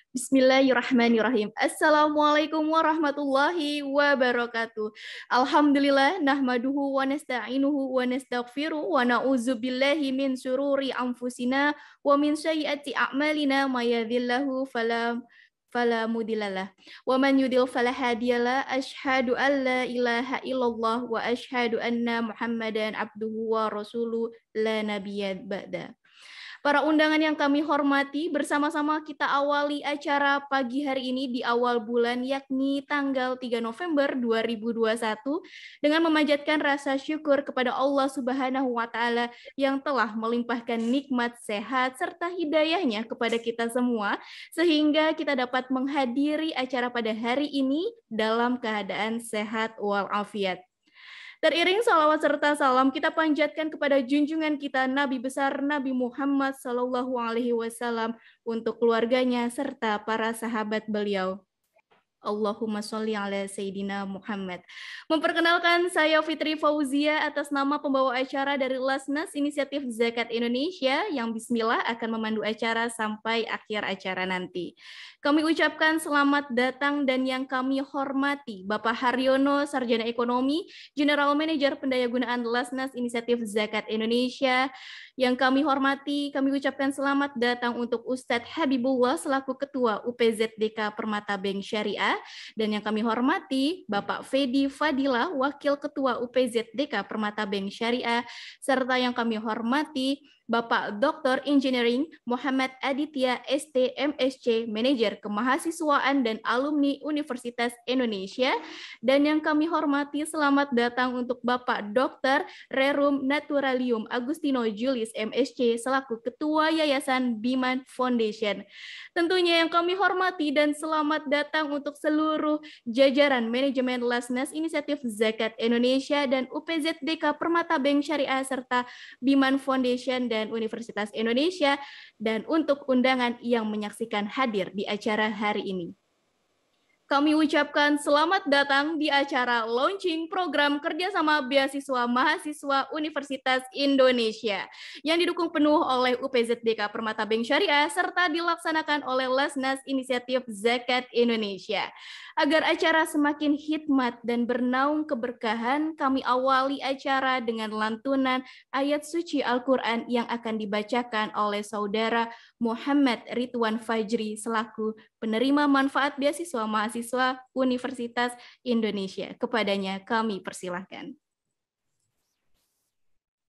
Bismillahirrahmanirrahim. Assalamualaikum warahmatullahi wabarakatuh. Alhamdulillah nahmaduhu wa nasta'inuhu wa nastaghfiruh wa na'udzu billahi min syururi anfusina wa min sayyiati a'malina may yahdihillahu fala mudhillalah wa man yudlil fala hadiyalah. Asyhadu an la ilaha illallah wa asyhadu anna Muhammadan abduhu wa rasuluh la nabiyya ba'da. Para undangan yang kami hormati, bersama-sama kita awali acara pagi hari ini di awal bulan, yakni tanggal 3 November 2021, dengan memanjatkan rasa syukur kepada Allah Subhanahu wa Ta'ala yang telah melimpahkan nikmat sehat serta hidayahnya kepada kita semua, sehingga kita dapat menghadiri acara pada hari ini dalam keadaan sehat walafiat. Teriring salawat serta salam kita panjatkan kepada junjungan kita Nabi besar Nabi Muhammad SAW untuk keluarganya serta para sahabat beliau. Allahumma sholli ala Sayyidina Muhammad. Memperkenalkan saya Fitri Fauzia atas nama pembawa acara dari Lasnas Inisiatif Zakat Indonesia yang bismillah akan memandu acara sampai akhir acara nanti. Kami ucapkan selamat datang dan yang kami hormati Bapak Haryono, Sarjana Ekonomi, General Manager Pendayagunaan Lasnas Inisiatif Zakat Indonesia. Yang kami hormati, kami ucapkan selamat datang untuk Ustadz Habibullah selaku Ketua UPZDK Permata Bank Syariah, dan yang kami hormati Bapak Fedi Fadila, Wakil Ketua UPZDK Permata Bank Syariah, serta yang kami hormati Bapak Dr. Engineering Muhammad Aditya ST MSc, Manajer Kemahasiswaan dan Alumni Universitas Indonesia, dan yang kami hormati selamat datang untuk Bapak Dr. Rerum Naturalium Agustino Julius MSc selaku Ketua Yayasan Biman Foundation. Tentunya yang kami hormati dan selamat datang untuk seluruh jajaran manajemen Lasnas Inisiatif Zakat Indonesia dan UPZDK Permata Bank Syariah serta Biman Foundation dan Universitas Indonesia, dan untuk undangan yang menyaksikan hadir di acara hari ini. Kami ucapkan selamat datang di acara launching program kerjasama beasiswa mahasiswa Universitas Indonesia yang didukung penuh oleh UPZDK Permata Bank Syariah serta dilaksanakan oleh Lasnas Inisiatif Zakat Indonesia. Agar acara semakin hikmat dan bernaung keberkahan, kami awali acara dengan lantunan ayat suci Al-Quran yang akan dibacakan oleh Saudara Muhammad Ridwan Fajri selaku penerima manfaat beasiswa mahasiswa Universitas Indonesia. Kepadanya kami persilahkan.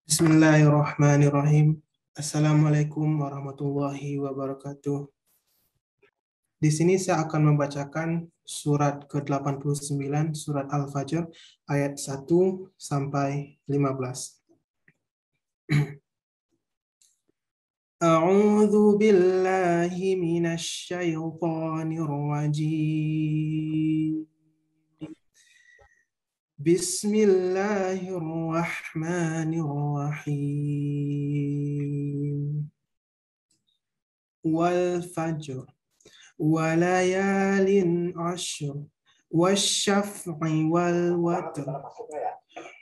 Bismillahirrahmanirrahim. Assalamualaikum warahmatullahi wabarakatuh. Di sini saya akan membacakan surat ke-89, surat Al-Fajr, ayat 1 sampai 15. A'udzu billahi minasy syaithanir rajim. Bismillahirrahmanirrahim. Wal fajr wa layalin ashr wasyaf'i wal watr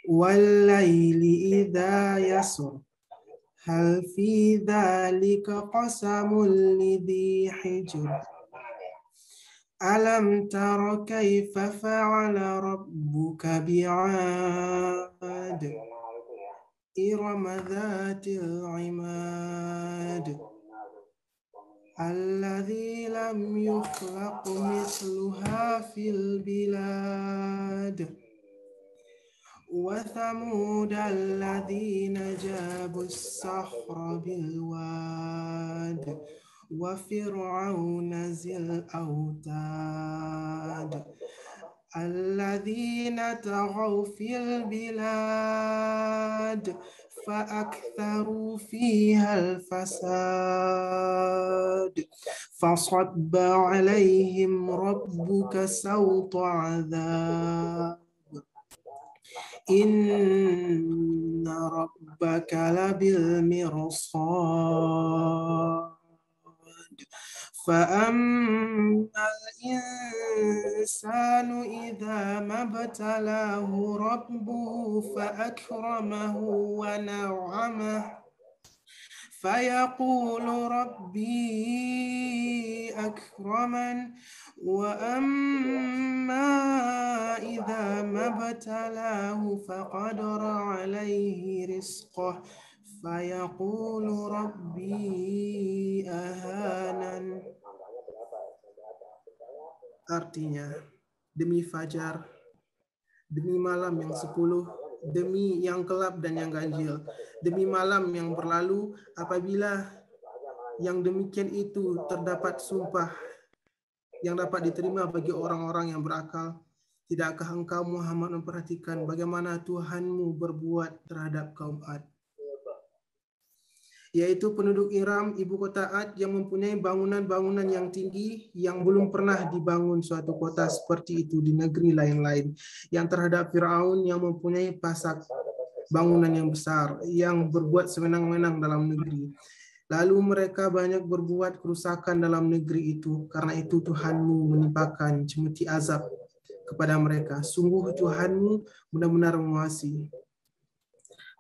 wal laili idza yasr hal fi dzalika qasamul lidhi hijr alam tara kaifa fa'ala rabbuka bi'ad irama dzatil imad alladzi lam yukhlaq mithluha fil bilad wa thamud alladzina jabus sakhra bil wad wa fir'auna zil autad alladzina taghaw fil bilad فأكثروا فيها الفساد فصب عليهم ربك سوط عذاب إن ربك لبالمرصاد فأما الإنسان إذا ما ابتلاه ربه فأكرمه ونعمه فيقول ربي أكرمن وأما إذا ما ابتلاه فقدر عليه رزقه فيقول ربي أهانن. Artinya, demi fajar, demi malam yang 10, demi yang gelap dan yang ganjil, demi malam yang berlalu, apabila yang demikian itu terdapat sumpah yang dapat diterima bagi orang-orang yang berakal, tidakkah engkau Muhammad memperhatikan bagaimana Tuhanmu berbuat terhadap kaum Ad, yaitu penduduk Iram, ibu kota Ad yang mempunyai bangunan-bangunan yang tinggi yang belum pernah dibangun suatu kota seperti itu di negeri lain-lain, yang terhadap Fir'aun yang mempunyai pasak bangunan yang besar yang berbuat sewenang-wenang dalam negeri. Lalu mereka banyak berbuat kerusakan dalam negeri itu, karena itu Tuhanmu menimpakan cemeti azab kepada mereka. Sungguh Tuhanmu benar-benar menguasai.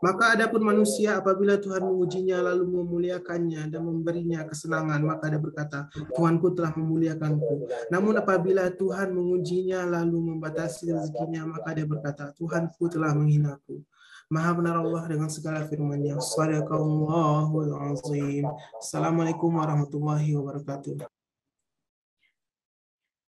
Maka adapun manusia, apabila Tuhan mengujinya lalu memuliakannya dan memberinya kesenangan, maka dia berkata, Tuhanku telah memuliakanku. Namun apabila Tuhan mengujinya lalu membatasi rezekinya, maka dia berkata, Tuhanku telah menghinaku. Maha benar Allah dengan segala firman-Nya. Shadaqallahul azim. Assalamualaikum warahmatullahi wabarakatuh.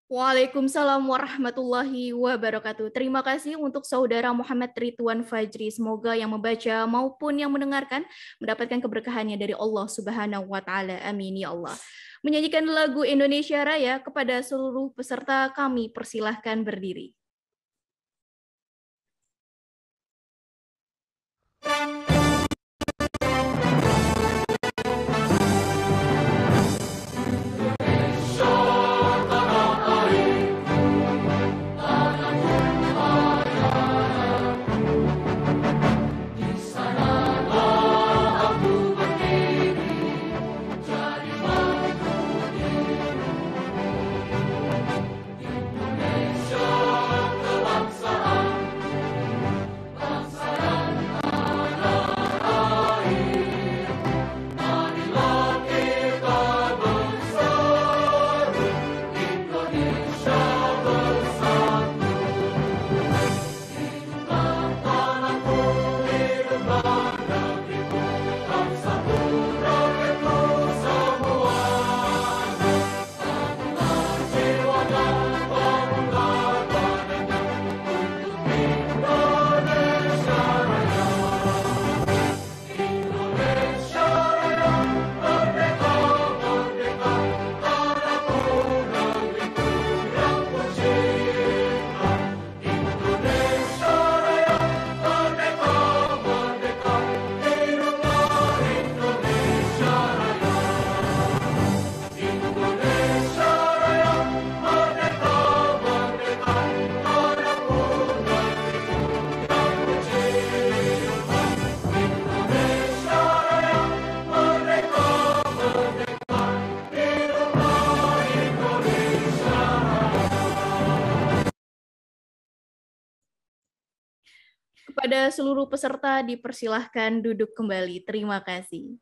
Waalaikumsalam warahmatullahi wabarakatuh. Terima kasih untuk saudara Muhammad Ridwan Fajri. Semoga yang membaca maupun yang mendengarkan mendapatkan keberkahannya dari Allah Subhanahu wa taala. Amin ya Allah. Menyanyikan lagu Indonesia Raya kepada seluruh peserta, kami persilahkan berdiri. Kepada seluruh peserta dipersilahkan duduk kembali. Terima kasih.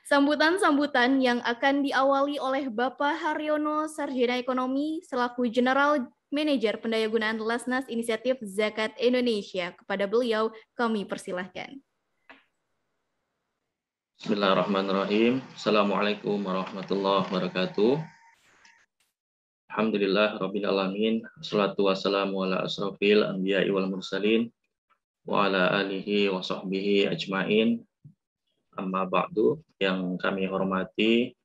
Sambutan-sambutan yang akan diawali oleh Bapak Haryono, Sarjana Ekonomi, selaku General Manager Pendayagunaan Lasnas Inisiatif Zakat Indonesia. Kepada beliau kami persilahkan. Bismillahirrahmanirrahim. Assalamualaikum warahmatullahi wabarakatuh. Alhamdulillah Rabbil Alamin. Assalatu wassalamu ala asrafil anbiya'i wal mursalin wa ala alihi wa sahbihi ajmain. Amma ba'du, yang kami hormati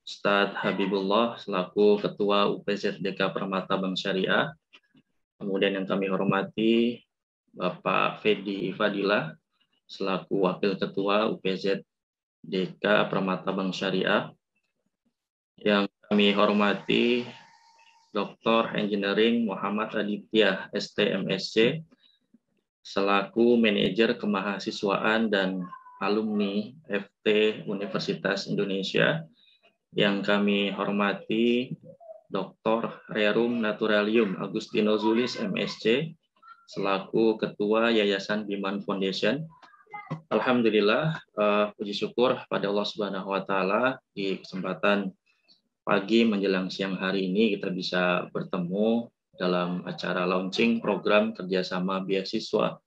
Ustadz Habibullah selaku Ketua UPZDK Permata Bank Syariah. Kemudian yang kami hormati Bapak Fedi Fadila selaku Wakil Ketua UPZDK Permata Bank Syariah. Yang kami hormati Dr. Engineering Muhammad Aditya STMSC selaku Manajer Kemahasiswaan dan Alumni FT Universitas Indonesia. Yang kami hormati Dr. Rerum Naturalium Agustino Zulis MSc selaku Ketua Yayasan Biman Foundation. Alhamdulillah, puji syukur pada Allah Subhanahu wa taala di kesempatan pagi menjelang siang hari ini kita bisa bertemu dalam acara launching program kerjasama beasiswa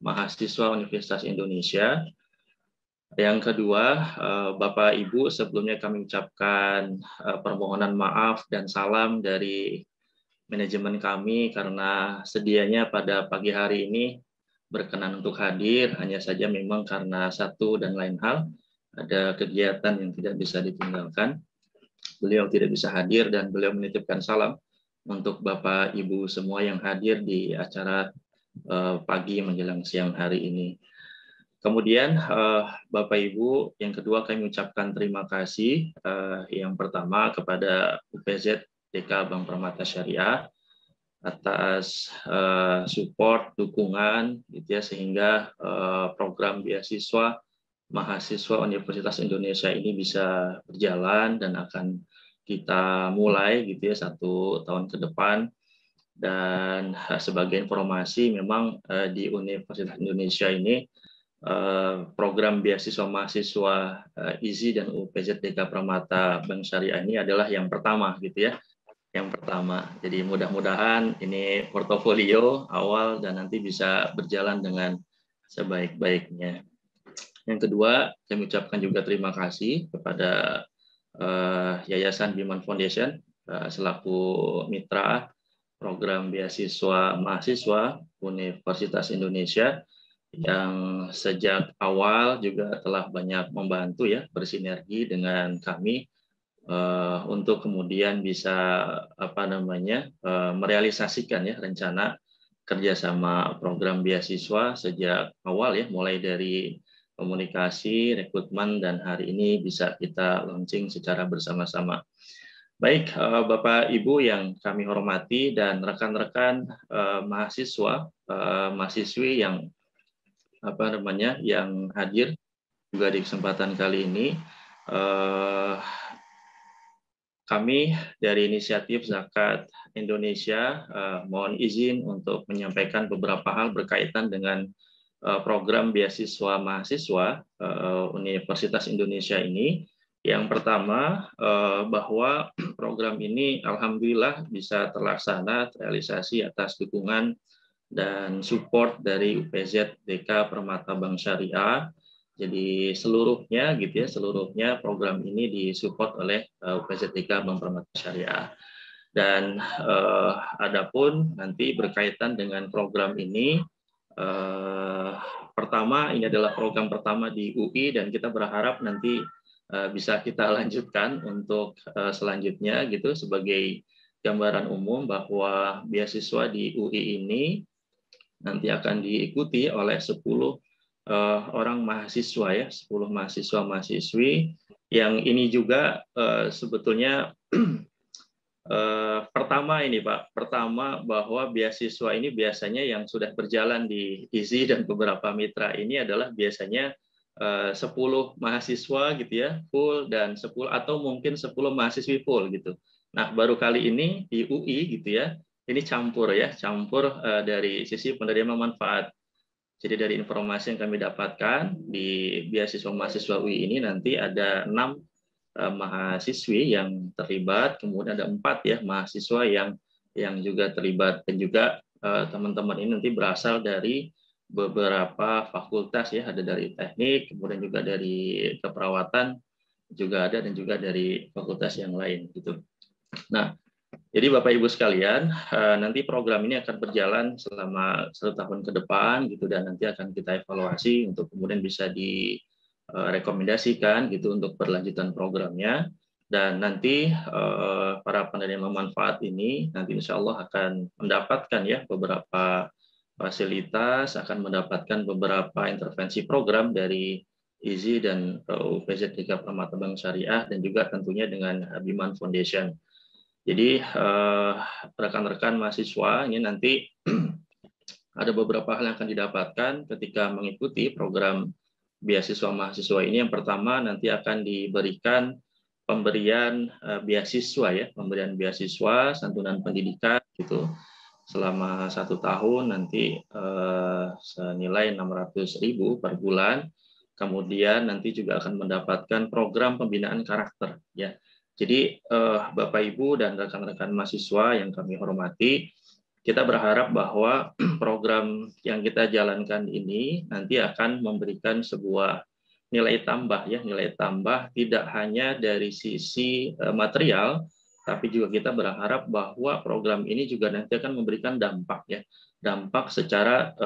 mahasiswa Universitas Indonesia. Yang kedua, Bapak Ibu, sebelumnya kami ucapkan permohonan maaf dan salam dari manajemen kami karena sedianya pada pagi hari ini berkenan untuk hadir, hanya saja memang karena satu dan lain hal ada kegiatan yang tidak bisa ditinggalkan. Beliau tidak bisa hadir dan beliau menitipkan salam untuk Bapak Ibu semua yang hadir di acara pagi menjelang siang hari ini. Kemudian Bapak Ibu, yang kedua kami ucapkan terima kasih yang pertama kepada UPZ DK Bank Permata Syariah atas support, dukungan, gitu ya, sehingga program beasiswa mahasiswa Universitas Indonesia ini bisa berjalan dan akan kita mulai, gitu ya, 1 tahun ke depan. Dan sebagai informasi, memang di Universitas Indonesia ini program beasiswa mahasiswa IZI dan UPZ DK Permata Bank Syariah ini adalah yang pertama, gitu ya. Yang pertama. Jadi mudah-mudahan ini portofolio awal dan nanti bisa berjalan dengan sebaik-baiknya. Yang kedua, saya mengucapkan juga terima kasih kepada Yayasan Biman Foundation selaku mitra program beasiswa mahasiswa Universitas Indonesia yang sejak awal juga telah banyak membantu ya, bersinergi dengan kami untuk kemudian bisa merealisasikan ya rencana kerjasama program beasiswa sejak awal ya, mulai dari komunikasi, rekrutmen, dan hari ini bisa kita launching secara bersama-sama. Baik, Bapak Ibu yang kami hormati dan rekan-rekan mahasiswa, mahasiswi yang yang hadir juga di kesempatan kali ini. Kami dari Inisiatif Zakat Indonesia mohon izin untuk menyampaikan beberapa hal berkaitan dengan program beasiswa mahasiswa Universitas Indonesia ini. Yang pertama, bahwa program ini alhamdulillah bisa terlaksana, terrealisasi atas dukungan dan support dari UPZ DK Permata Bank Syariah. Jadi seluruhnya gitu ya, seluruhnya program ini disupport oleh UPZ DK Bank Permata Syariah. Dan adapun nanti berkaitan dengan program ini, pertama ini adalah program pertama di UI dan kita berharap nanti bisa kita lanjutkan untuk selanjutnya gitu, sebagai gambaran umum bahwa beasiswa di UI ini nanti akan diikuti oleh 10 orang mahasiswa ya, 10 mahasiswa mahasiswi yang ini juga sebetulnya pertama ini Pak, pertama bahwa beasiswa ini biasanya yang sudah berjalan di IZI dan beberapa mitra ini adalah biasanya 10 mahasiswa gitu ya full dan 10 atau mungkin 10 mahasiswi full gitu. Nah, baru kali ini di UI gitu ya, ini campur ya, campur dari sisi penerima manfaat. Jadi dari informasi yang kami dapatkan di beasiswa mahasiswa UI ini nanti ada 6 mahasiswi yang terlibat, kemudian ada 4 ya mahasiswa yang juga terlibat, dan juga teman-teman ini nanti berasal dari beberapa fakultas ya, ada dari teknik, kemudian juga dari keperawatan juga ada, dan juga dari fakultas yang lain gitu. Nah, jadi Bapak Ibu sekalian, nanti program ini akan berjalan selama 1 tahun ke depan gitu, dan nanti akan kita evaluasi untuk kemudian bisa direkomendasikan gitu untuk berlanjutan programnya. Dan nanti para penerima manfaat ini nanti insya Allah akan mendapatkan ya beberapa fasilitas, akan mendapatkan beberapa intervensi program dari IZI dan UPZ DK Permata Bank Syariah, dan juga tentunya dengan Biman Foundation. Jadi rekan-rekan mahasiswa ini nanti ada beberapa hal yang akan didapatkan ketika mengikuti program beasiswa mahasiswa ini. Yang pertama, nanti akan diberikan pemberian beasiswa ya, pemberian beasiswa, santunan pendidikan gitu. selama 1 tahun nanti senilai 600.000 per bulan. Kemudian nanti juga akan mendapatkan program pembinaan karakter ya. Jadi Bapak Ibu dan rekan-rekan mahasiswa yang kami hormati, kita berharap bahwa program yang kita jalankan ini nanti akan memberikan sebuah nilai tambah ya, nilai tambah tidak hanya dari sisi material, tapi juga kita berharap bahwa program ini juga nanti akan memberikan dampak ya, dampak secara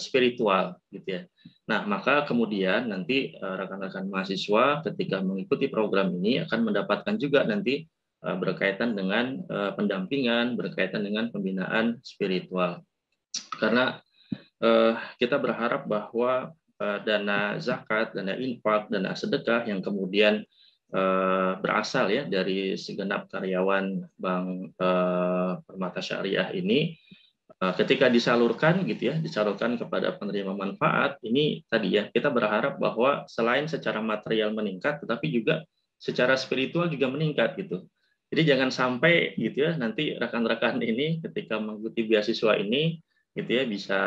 spiritual gitu ya. Nah, maka kemudian nanti rekan-rekan mahasiswa ketika mengikuti program ini akan mendapatkan juga nanti berkaitan dengan pendampingan, berkaitan dengan pembinaan spiritual. Karena kita berharap bahwa dana zakat, dana infak, dana sedekah yang kemudian berasal ya dari segenap karyawan Bank Permata Syariah ini, ketika disalurkan gitu ya, disalurkan kepada penerima manfaat, ini tadi ya, kita berharap bahwa selain secara material meningkat, tetapi juga secara spiritual juga meningkat gitu. Jadi jangan sampai gitu ya, nanti rekan-rekan ini ketika mengikuti beasiswa ini gitu ya, bisa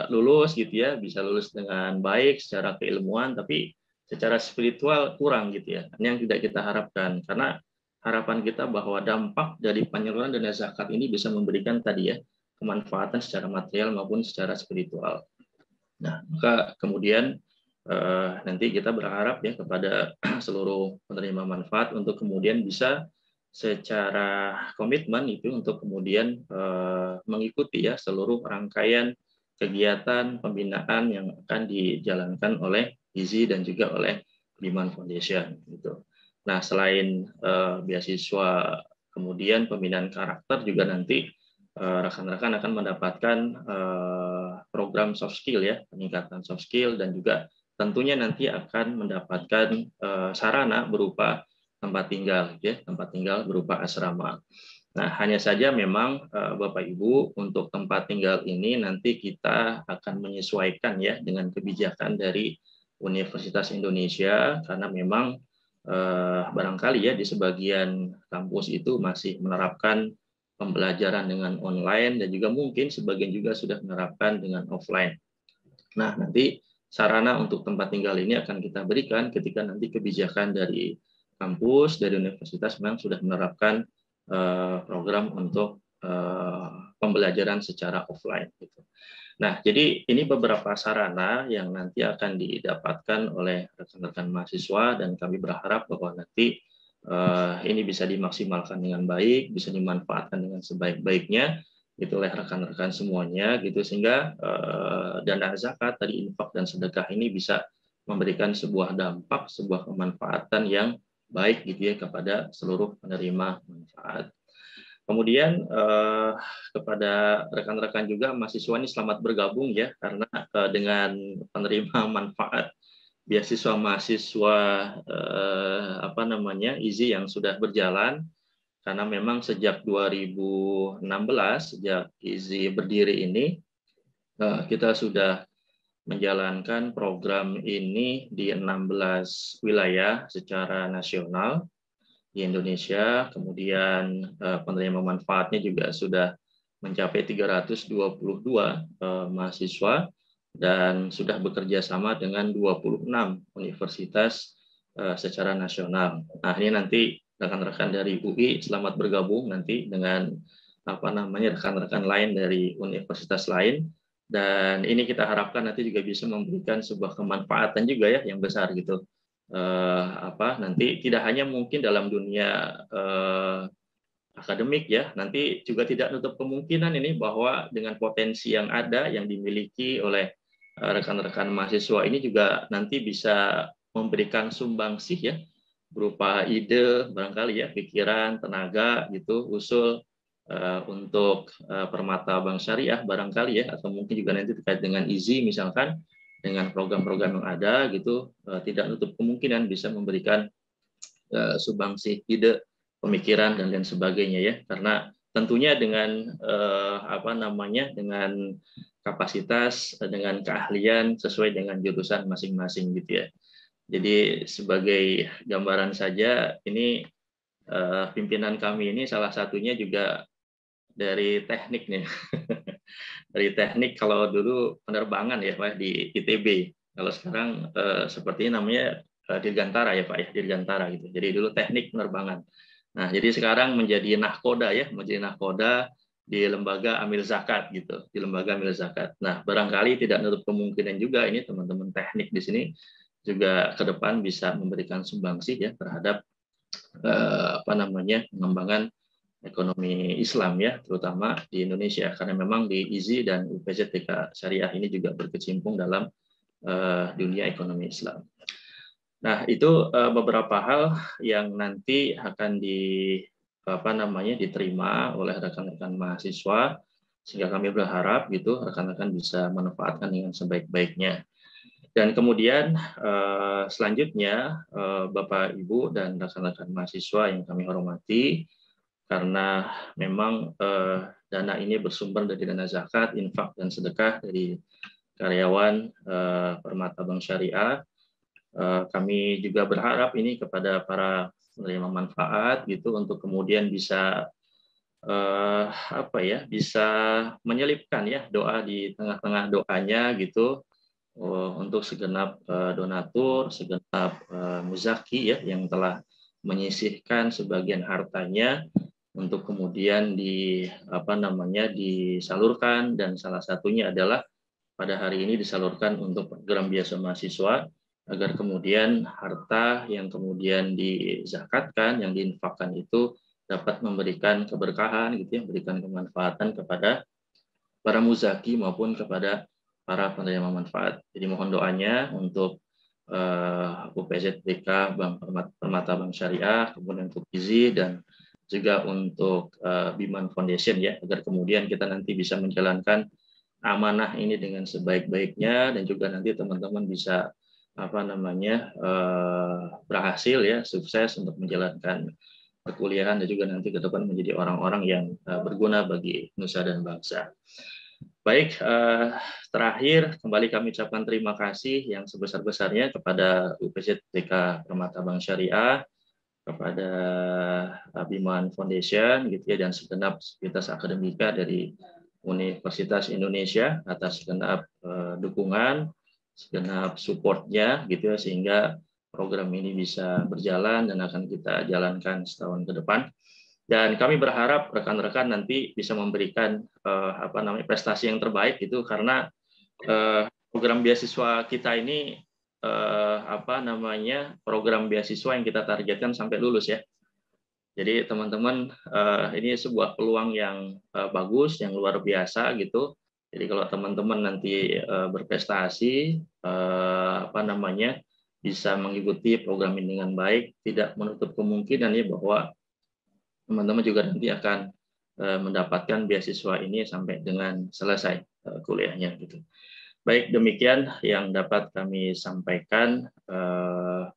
lulus gitu ya, bisa lulus dengan baik secara keilmuan, tapi secara spiritual kurang gitu ya. Ini yang tidak kita harapkan, karena harapan kita bahwa dampak dari penyaluran dana zakat ini bisa memberikan tadi ya, kemanfaatan secara material maupun secara spiritual. Nah, maka kemudian nanti kita berharap ya kepada seluruh penerima manfaat untuk kemudian bisa secara komitmen itu untuk kemudian mengikuti ya seluruh rangkaian kegiatan pembinaan yang akan dijalankan oleh IZI dan juga oleh Biman Foundation gitu. Nah, selain beasiswa kemudian pembinaan karakter juga nanti rekan-rekan akan mendapatkan program soft skill ya, peningkatan soft skill, dan juga tentunya nanti akan mendapatkan sarana berupa tempat tinggal ya, tempat tinggal berupa asrama. Nah, hanya saja memang Bapak Ibu untuk tempat tinggal ini nanti kita akan menyesuaikan ya dengan kebijakan dari Universitas Indonesia, karena memang barangkali ya di sebagian kampus itu masih menerapkan pembelajaran dengan online dan juga mungkin sebagian juga sudah menerapkan dengan offline. Nah, nanti sarana untuk tempat tinggal ini akan kita berikan ketika nanti kebijakan dari kampus, dari universitas memang sudah menerapkan program untuk pembelajaran secara offline gitu. Nah, jadi ini beberapa sarana yang nanti akan didapatkan oleh rekan-rekan mahasiswa, dan kami berharap bahwa nanti ini bisa dimaksimalkan dengan baik, bisa dimanfaatkan dengan sebaik-baiknya gitu oleh rekan-rekan semuanya gitu, sehingga dana zakat tadi, infak dan sedekah ini bisa memberikan sebuah dampak, sebuah kemanfaatan yang baik gitu ya kepada seluruh penerima manfaat. Kemudian kepada rekan-rekan juga mahasiswa ini selamat bergabung ya, karena dengan penerima manfaat beasiswa mahasiswa IZI yang sudah berjalan, karena memang sejak 2016 sejak IZI berdiri ini kita sudah menjalankan program ini di 16 wilayah secara nasional di Indonesia. Kemudian penerima manfaatnya juga sudah mencapai 322 mahasiswa dan sudah bekerja sama dengan 26 universitas secara nasional. Nah, ini nanti rekan-rekan dari UI selamat bergabung nanti dengan rekan-rekan lain dari universitas lain, dan ini kita harapkan nanti juga bisa memberikan sebuah kemanfaatan juga ya yang besar gitu. Nanti tidak hanya mungkin dalam dunia akademik ya, nanti juga tidak nutup kemungkinan ini bahwa dengan potensi yang ada yang dimiliki oleh rekan-rekan mahasiswa ini juga nanti bisa memberikan sumbangsih ya berupa ide, barangkali ya pikiran, tenaga gitu, usul untuk Permata Bank Syariah barangkali ya, atau mungkin juga nanti terkait dengan IZI misalkan, dengan program-program yang ada gitu, tidak nutup kemungkinan bisa memberikan sumbangsih ide, pemikiran dan lain sebagainya ya, karena tentunya dengan dengan kapasitas, dengan keahlian sesuai dengan jurusan masing-masing gitu ya. Jadi sebagai gambaran saja, ini pimpinan kami ini salah satunya juga dari teknik nih. Dari teknik kalau dulu penerbangan ya Pak di ITB. Kalau sekarang seperti namanya Dirgantara ya Pak ya, Dirgantara gitu. Jadi dulu teknik penerbangan. Nah, jadi sekarang menjadi nahkoda ya, menjadi nahkoda di lembaga amil zakat gitu, di lembaga amil zakat. Nah, barangkali tidak menutup kemungkinan juga ini teman-teman teknik di sini juga ke depan bisa memberikan sumbangsi ya terhadap pengembangan ekonomi Islam ya, terutama di Indonesia karena memang di IZI dan UPZTK Syariah ini juga berkecimpung dalam dunia ekonomi Islam. Nah, itu beberapa hal yang nanti akan diterima oleh rekan-rekan mahasiswa sehingga kami berharap gitu rekan-rekan bisa manfaatkan dengan sebaik-baiknya. Dan kemudian selanjutnya Bapak Ibu dan rekan-rekan mahasiswa yang kami hormati, karena memang dana ini bersumber dari dana zakat, infak dan sedekah dari karyawan Permata Bank Syariah. Kami juga berharap ini kepada para penerima manfaat gitu untuk kemudian bisa bisa menyelipkan ya doa di tengah-tengah doanya gitu untuk segenap donatur, segenap muzaki ya yang telah menyisihkan sebagian hartanya untuk kemudian disalurkan, dan salah satunya adalah pada hari ini disalurkan untuk program biasa mahasiswa agar kemudian harta yang kemudian dizakatkan, yang diinfakkan itu dapat memberikan keberkahan gitu ya, memberikan kemanfaatan kepada para muzaki maupun kepada para penerima manfaat. Jadi mohon doanya untuk UPZTK Bank Permata Bank Syariah, kemudian untuk IZI dan juga untuk Biman Foundation ya, agar kemudian kita nanti bisa menjalankan amanah ini dengan sebaik-baiknya dan juga nanti teman-teman bisa berhasil ya, sukses untuk menjalankan perkuliahan dan juga nanti ke depan menjadi orang-orang yang berguna bagi nusa dan bangsa. Baik, terakhir kembali kami ucapkan terima kasih yang sebesar-besarnya kepada UPZTK Permata Bank Syariah, kepada Biman Foundation gitu ya, dan segenap sivitas akademika dari Universitas Indonesia atas segenap dukungan, segenap supportnya gitu ya, sehingga program ini bisa berjalan dan akan kita jalankan setahun ke depan. Dan kami berharap rekan-rekan nanti bisa memberikan prestasi yang terbaik itu, karena program beasiswa kita ini program beasiswa yang kita targetkan sampai lulus ya. Jadi teman-teman, ini sebuah peluang yang bagus, yang luar biasa gitu. Jadi kalau teman-teman nanti berprestasi, bisa mengikuti program ini dengan baik, tidak menutup kemungkinan ya bahwa teman-teman juga nanti akan mendapatkan beasiswa ini sampai dengan selesai kuliahnya gitu. Baik, demikian yang dapat kami sampaikan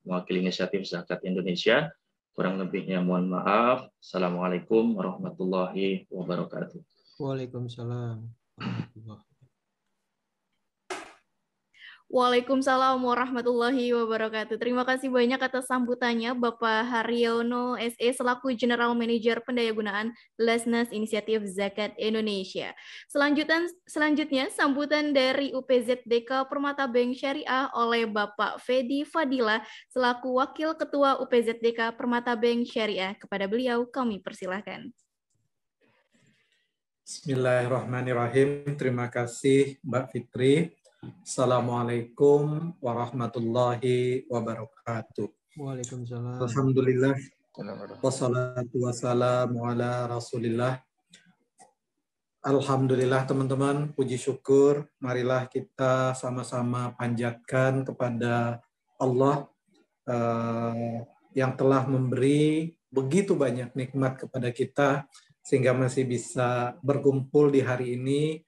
mewakili Inisiatif Zakat Indonesia. Kurang lebihnya mohon maaf. Assalamualaikum warahmatullahi wabarakatuh. Waalaikumsalam. Waalaikumsalam warahmatullahi wabarakatuh. Terima kasih banyak atas sambutannya Bapak Haryono SE selaku General Manager Pendayagunaan Lesnas Inisiatif Zakat Indonesia. Selanjutnya sambutan dari UPZTK Permata Bank Syariah oleh Bapak Fedi Fadila selaku Wakil Ketua UPZTK Permata Bank Syariah. Kepada beliau kami persilahkan. Bismillahirrahmanirrahim. Terima kasih Mbak Fitri. Assalamualaikum warahmatullahi wabarakatuh. Waalaikumsalam. Alhamdulillah. Wassalatu wassalamu ala Rasulillah. Alhamdulillah teman-teman, puji syukur. Marilah kita sama-sama panjatkan kepada Allah yang telah memberi begitu banyak nikmat kepada kita sehingga masih bisa berkumpul di hari ini.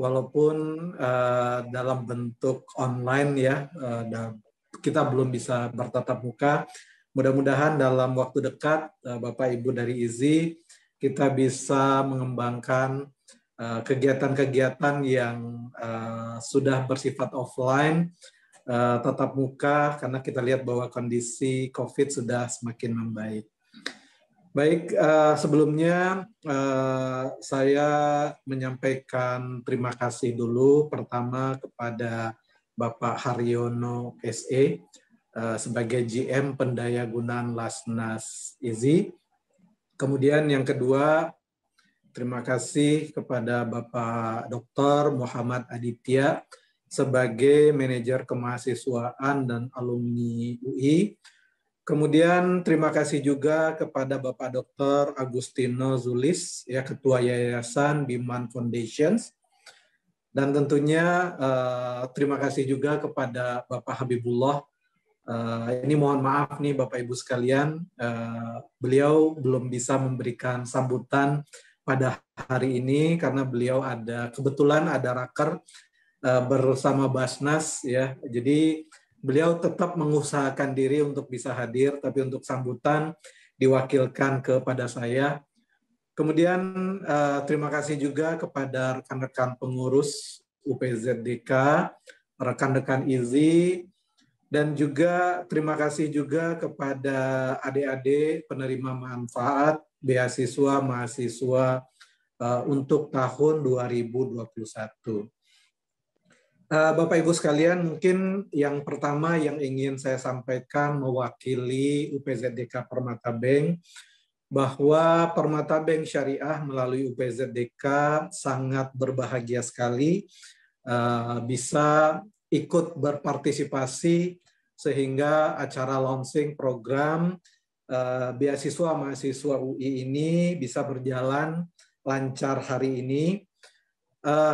Walaupun dalam bentuk online ya, kita belum bisa bertatap muka. Mudah-mudahan dalam waktu dekat, Bapak Ibu dari IZI, kita bisa mengembangkan kegiatan-kegiatan yang sudah bersifat offline, tatap muka, karena kita lihat bahwa kondisi COVID sudah semakin membaik. Baik, sebelumnya saya menyampaikan terima kasih dulu pertama kepada Bapak Haryono SE sebagai GM Pendayagunaan Lasnas IZI. Kemudian yang kedua, terima kasih kepada Bapak Dr. Muhammad Aditya sebagai manajer kemahasiswaan dan alumni UI. Kemudian terima kasih juga kepada Bapak Dr. Agustino Zulis, ya, Ketua Yayasan Biman Foundations. Dan tentunya terima kasih juga kepada Bapak Habibullah. Ini mohon maaf nih Bapak Ibu sekalian, beliau belum bisa memberikan sambutan pada hari ini karena beliau kebetulan ada raker bersama Basnas, ya. Jadi beliau tetap mengusahakan diri untuk bisa hadir, tapi untuk sambutan diwakilkan kepada saya. Kemudian terima kasih juga kepada rekan-rekan pengurus UPZDK, rekan-rekan IZI, dan juga terima kasih juga kepada adik-adik penerima manfaat beasiswa mahasiswa untuk tahun 2021. Bapak Ibu sekalian, mungkin yang pertama yang ingin saya sampaikan mewakili UPZDK Permata Bank, bahwa Permata Bank Syariah melalui UPZDK sangat berbahagia sekali bisa ikut berpartisipasi sehingga acara launching program beasiswa mahasiswa UI ini bisa berjalan lancar hari ini.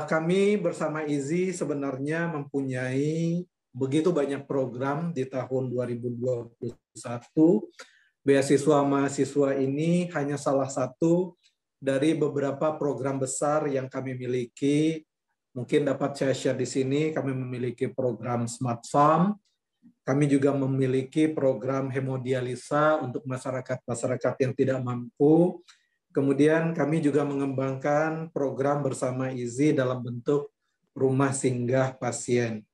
Kami bersama IZI sebenarnya mempunyai begitu banyak program di tahun 2021. Beasiswa mahasiswa ini hanya salah satu dari beberapa program besar yang kami miliki. Mungkin dapat saya share di sini, kami memiliki program Smart Farm, kami juga memiliki program hemodialisa untuk masyarakat yang tidak mampu. Kemudian kami juga mengembangkan program bersama IZI dalam bentuk rumah singgah pasien.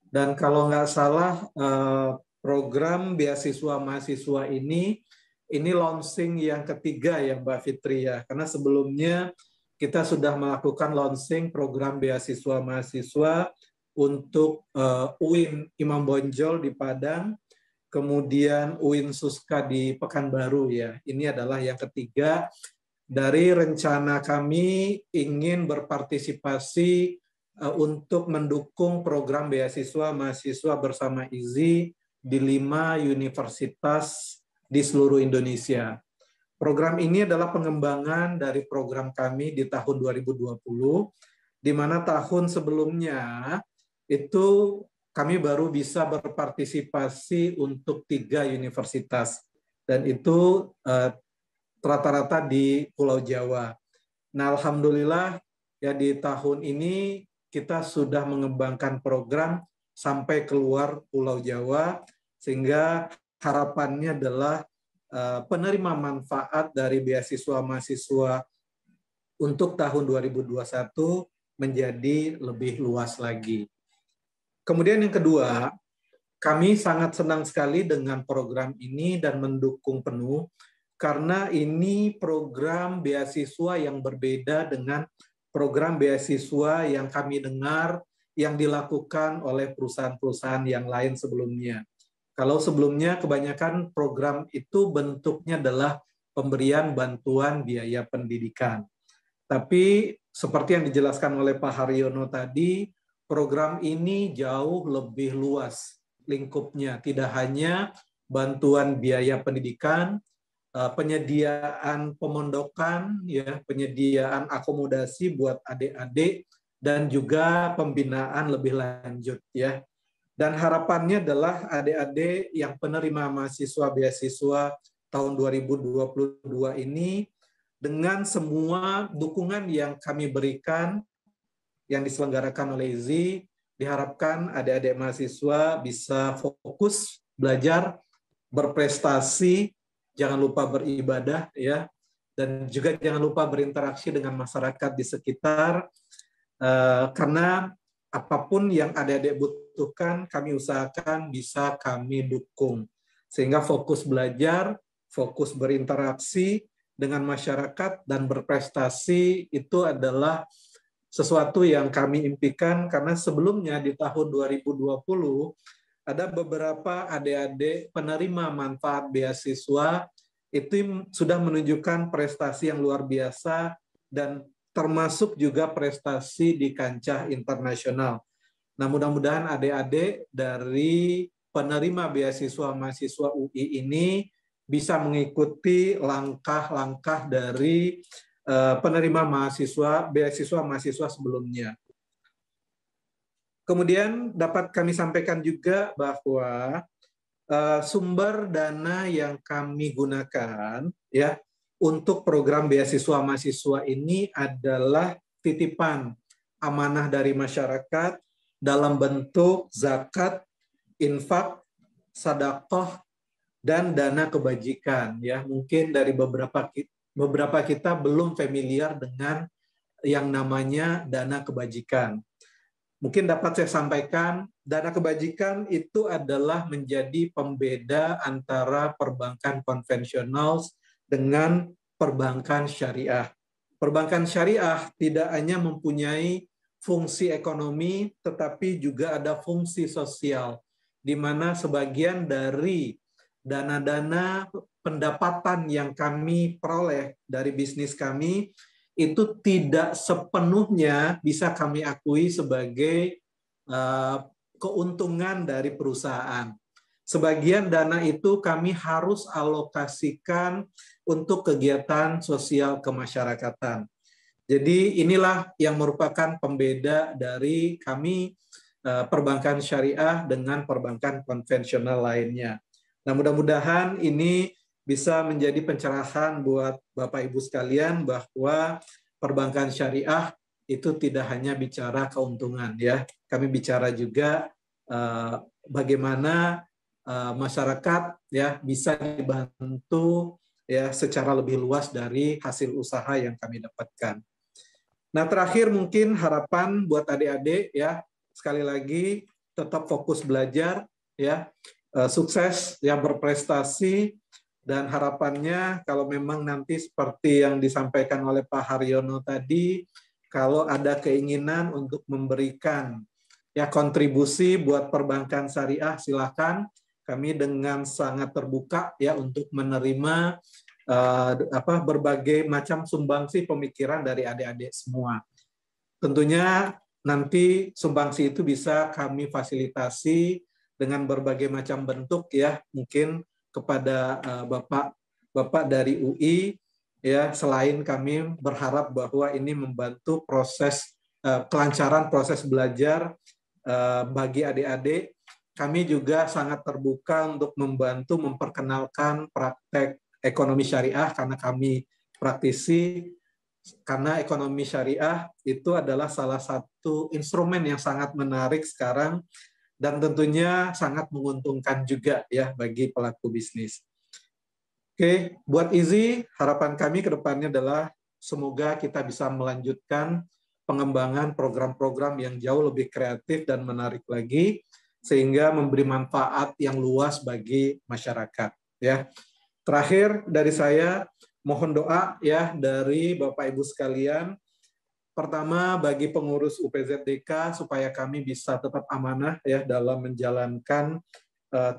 Dan kalau nggak salah, program beasiswa mahasiswa ini launching yang ketiga ya Mbak Fitri ya. Karena sebelumnya kita sudah melakukan launching program beasiswa mahasiswa untuk UIN Imam Bonjol di Padang, kemudian UIN Suska di Pekanbaru ya. Ini adalah yang ketiga dari rencana kami ingin berpartisipasi untuk mendukung program beasiswa mahasiswa bersama IZI di 5 universitas di seluruh Indonesia. Program ini adalah pengembangan dari program kami di tahun 2020, di mana tahun sebelumnya itu kami baru bisa berpartisipasi untuk 3 universitas, dan itu rata-rata di Pulau Jawa. Nah, alhamdulillah ya di tahun ini kita sudah mengembangkan program sampai keluar Pulau Jawa, sehingga harapannya adalah penerima manfaat dari beasiswa mahasiswa untuk tahun 2021 menjadi lebih luas lagi. Kemudian yang kedua, kami sangat senang sekali dengan program ini dan mendukung penuh karena ini program beasiswa yang berbeda dengan program beasiswa yang kami dengar yang dilakukan oleh perusahaan-perusahaan yang lain sebelumnya. Kalau sebelumnya kebanyakan program itu bentuknya adalah pemberian bantuan biaya pendidikan. Tapi seperti yang dijelaskan oleh Pak Haryono tadi, program ini jauh lebih luas lingkupnya. Tidak hanya bantuan biaya pendidikan, penyediaan pemondokan, ya, penyediaan akomodasi buat adik-adik, dan juga pembinaan lebih lanjut, ya. Dan harapannya adalah adik-adik yang penerima mahasiswa beasiswa tahun 2022 ini, dengan semua dukungan yang kami berikan, yang diselenggarakan oleh IZI, diharapkan adik-adik mahasiswa bisa fokus belajar, berprestasi, jangan lupa beribadah, ya, dan juga jangan lupa berinteraksi dengan masyarakat di sekitar, karena apapun yang adik-adik butuhkan, kami usahakan bisa kami dukung. Sehingga fokus belajar, fokus berinteraksi, dengan masyarakat dan berprestasi itu adalah sesuatu yang kami impikan, karena sebelumnya di tahun 2020 ada beberapa adik-adik penerima manfaat beasiswa itu sudah menunjukkan prestasi yang luar biasa dan termasuk juga prestasi di kancah internasional. Nah, mudah-mudahan adik-adik dari penerima beasiswa mahasiswa UI ini bisa mengikuti langkah-langkah dari penerima beasiswa mahasiswa sebelumnya. Kemudian dapat kami sampaikan juga bahwa sumber dana yang kami gunakan ya untuk program beasiswa mahasiswa ini adalah titipan amanah dari masyarakat dalam bentuk zakat, infak, sedekah, dan dana kebajikan. Ya, mungkin dari beberapa kita belum familiar dengan yang namanya dana kebajikan. Mungkin dapat saya sampaikan, dana kebajikan itu adalah menjadi pembeda antara perbankan konvensional dengan perbankan syariah. Perbankan syariah tidak hanya mempunyai fungsi ekonomi, tetapi juga ada fungsi sosial, di mana sebagian dari dana-dana pendapatan yang kami peroleh dari bisnis kami itu tidak sepenuhnya bisa kami akui sebagai keuntungan dari perusahaan. Sebagian dana itu kami harus alokasikan untuk kegiatan sosial kemasyarakatan. Jadi inilah yang merupakan pembeda dari kami perbankan syariah dengan perbankan konvensional lainnya. Nah, mudah-mudahan ini bisa menjadi pencerahan buat Bapak Ibu sekalian bahwa perbankan syariah itu tidak hanya bicara keuntungan ya. Kami bicara juga bagaimana masyarakat ya bisa dibantu ya secara lebih luas dari hasil usaha yang kami dapatkan. Nah, terakhir mungkin harapan buat adik-adik ya, sekali lagi tetap fokus belajar ya. Sukses, yang berprestasi, dan harapannya kalau memang nanti seperti yang disampaikan oleh Pak Haryono tadi, kalau ada keinginan untuk memberikan ya kontribusi buat perbankan syariah, silakan. Kami dengan sangat terbuka ya untuk menerima berbagai macam sumbangsi pemikiran dari adik-adik semua. Tentunya nanti sumbangsi itu bisa kami fasilitasi dengan berbagai macam bentuk ya, mungkin kepada bapak dari UI ya. Selain kami berharap bahwa ini membantu proses kelancaran proses belajar bagi adik-adik, kami juga sangat terbuka untuk membantu memperkenalkan praktek ekonomi syariah karena kami praktisi. Karena ekonomi syariah itu adalah salah satu instrumen yang sangat menarik sekarang dan tentunya sangat menguntungkan juga ya bagi pelaku bisnis. Oke, buat Izzy, harapan kami ke depannya adalah semoga kita bisa melanjutkan pengembangan program-program yang jauh lebih kreatif dan menarik lagi, sehingga memberi manfaat yang luas bagi masyarakat. Ya, terakhir dari saya, mohon doa ya dari Bapak Ibu sekalian. Pertama, bagi pengurus UPZDK supaya kami bisa tetap amanah ya dalam menjalankan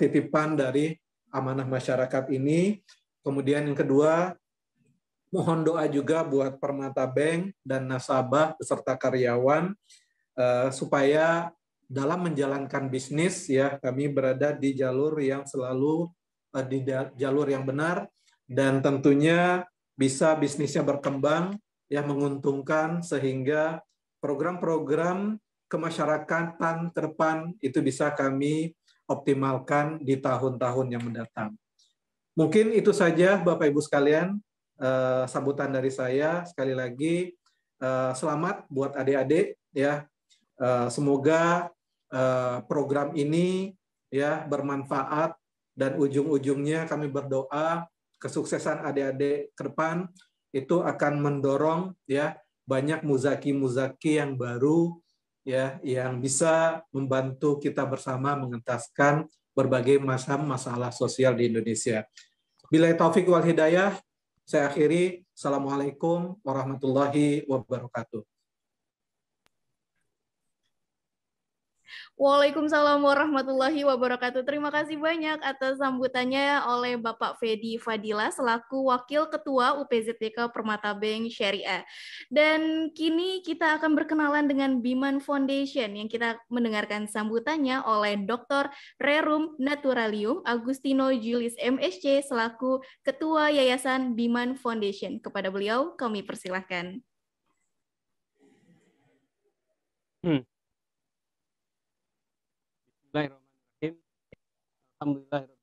titipan dari amanah masyarakat ini. Kemudian yang kedua, mohon doa juga buat Permata Bank dan nasabah beserta karyawan supaya dalam menjalankan bisnis ya kami berada di jalur yang selalu di jalur yang benar dan tentunya bisa bisnisnya berkembang ya menguntungkan sehingga program-program kemasyarakatan ke depan itu bisa kami optimalkan di tahun-tahun yang mendatang. Mungkin itu saja Bapak Ibu sekalian sambutan dari saya. Sekali lagi selamat buat adik-adik ya. Semoga program ini ya bermanfaat dan ujung-ujungnya kami berdoa kesuksesan adik-adik ke depan itu akan mendorong ya banyak muzaki-muzaki yang baru ya yang bisa membantu kita bersama mengentaskan berbagai macam masalah sosial di Indonesia. Billahi taufik wal hidayah. Saya akhiri. Assalamualaikum warahmatullahi wabarakatuh. Waalaikumsalam warahmatullahi wabarakatuh. Terima kasih banyak atas sambutannya oleh Bapak Fedi Fadila selaku Wakil Ketua UPZDK Permata Bank Syariah. Dan kini kita akan berkenalan dengan Biman Foundation yang kita mendengarkan sambutannya oleh Dr. Rerum Naturalium Agustino Julius MSc selaku Ketua Yayasan Biman Foundation. Kepada beliau kami persilahkan. Bismillahirrahmanirrahim. Alhamdulillahirabbil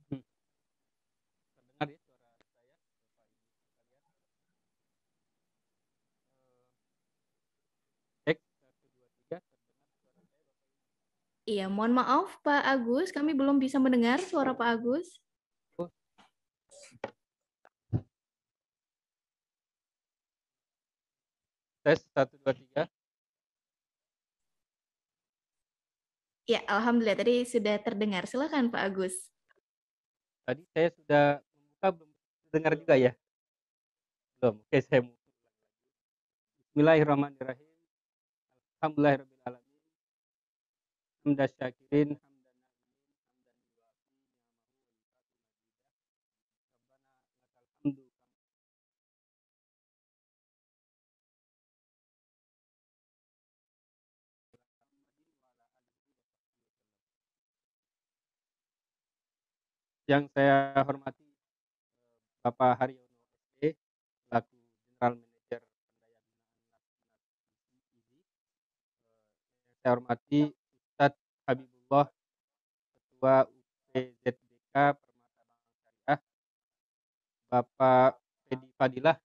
Terdengar ya suara saya, Bapak Ibu sekalian? Cek 1 2 3, terdengar suara saya, Bapak Ibu? Iya, mohon maaf Pak Agus, kami belum bisa mendengar suara Pak Agus. Tes 1 2 3. Ya, alhamdulillah tadi sudah terdengar. Silakan Pak Agus. Tadi saya sudah membuka, belum terdengar juga ya? Belum. Oke, saya mau. Bismillahirrahmanirrahim. Alhamdulillahirabbil alamin. Hamdan syakirin, hamdan na'imin, hamdan yuwafi ni'amahu wa yukaffi mazidah. Rabbana lakal hamdu yang saya hormati Bapak Haryono SD selaku General Manager Pendaya Gunaan IZI. Yang saya hormati Ustadz Habibullah Ketua UPZDK Permata Bank Syariah, Bapak Fedi Fadilah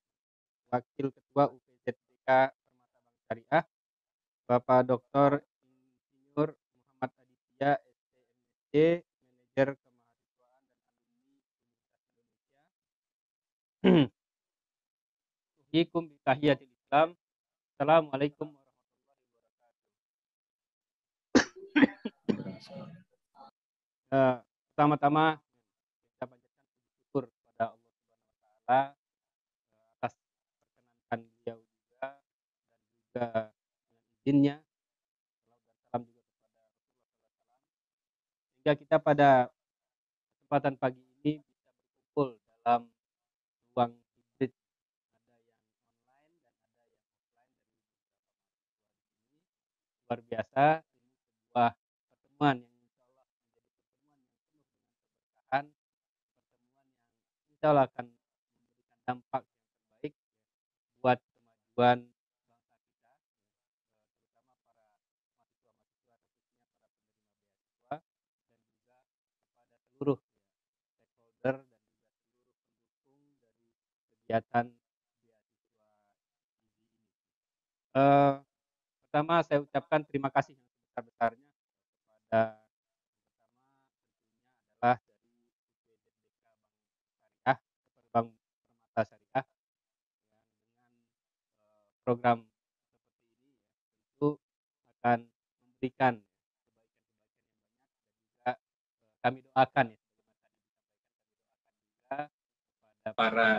Wakil Ketua UPZDK Permata Bank Syariah, Bapak Dr. Insinyur Muhammad Aditya STMSC, Manajer Kemahasiswaan dan Alumni Universitas Indonesia. Uhikum bi tahiyatil Islam. Assalamualaikum warahmatullahi wabarakatuh. Pertama-tama kita panjatkan puji syukur kepada Allah Subhanahu wa taala atas perkenankan beliau juga dan juga dengan izinnya. Salam dan salam juga kepada Rasulullah SAW. Sehingga kita pada kesempatan pagi ini bisa berkumpul dalam ruang hibrid, ada yang online dan ada yang offline dari beberapa mahasiswa di sini. Luar biasa, ini sebuah pertemuan yang insya Allah menjadi pertemuan yang penuh dengan keberkahan, pertemuan yang insya Allah akan memberikan dampak yang terbaik buat kemajuan bangsa kita, terutama para mahasiswa-mahasiswa, khususnya para penerima beasiswa, dan juga kepada seluruh stakeholder dan juga seluruh pendukung dari kegiatan beasiswa IZI ini. Pertama saya ucapkan terima kasih yang sebesar-besarnya kepada pertama tentunya adalah dari UPZDK Bank Syariah, Bank Permata Syariah, dengan program seperti ini ya, tentu akan memberikan kebaikan-kebaikan yang banyak, dan juga kami doakan ya sebagaimana tadi disampaikan, kami doakan juga kepada para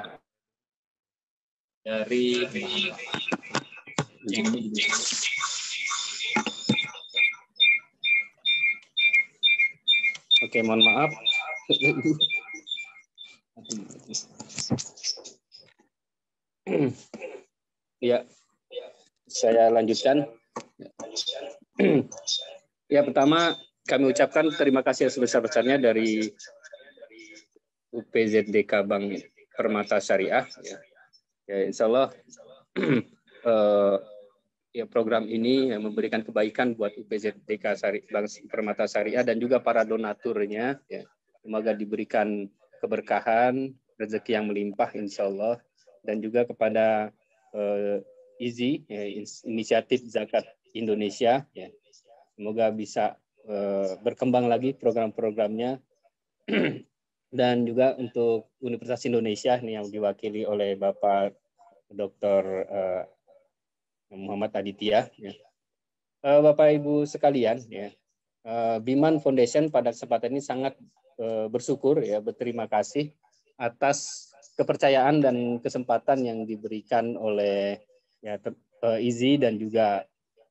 dari Oke, mohon maaf. Ya, saya lanjutkan. Ya, pertama kami ucapkan terima kasih sebesar-besarnya dari UPZDK Bank Permata Syariah. Ya, insya Allah ya program ini memberikan kebaikan buat UPZDK Bank Permata Syariah dan juga para donaturnya. Ya. Semoga diberikan keberkahan, rezeki yang melimpah insya Allah, dan juga kepada IZI, ya, Inisiatif Zakat Indonesia. Ya. Semoga bisa berkembang lagi program-programnya dan juga untuk Universitas Indonesia nih yang diwakili oleh Bapak Dr. Muhammad Aditya. Ya. Bapak Ibu sekalian, ya, Biman Foundation pada kesempatan ini sangat bersyukur, ya, berterima kasih atas kepercayaan dan kesempatan yang diberikan oleh ya, IZI dan juga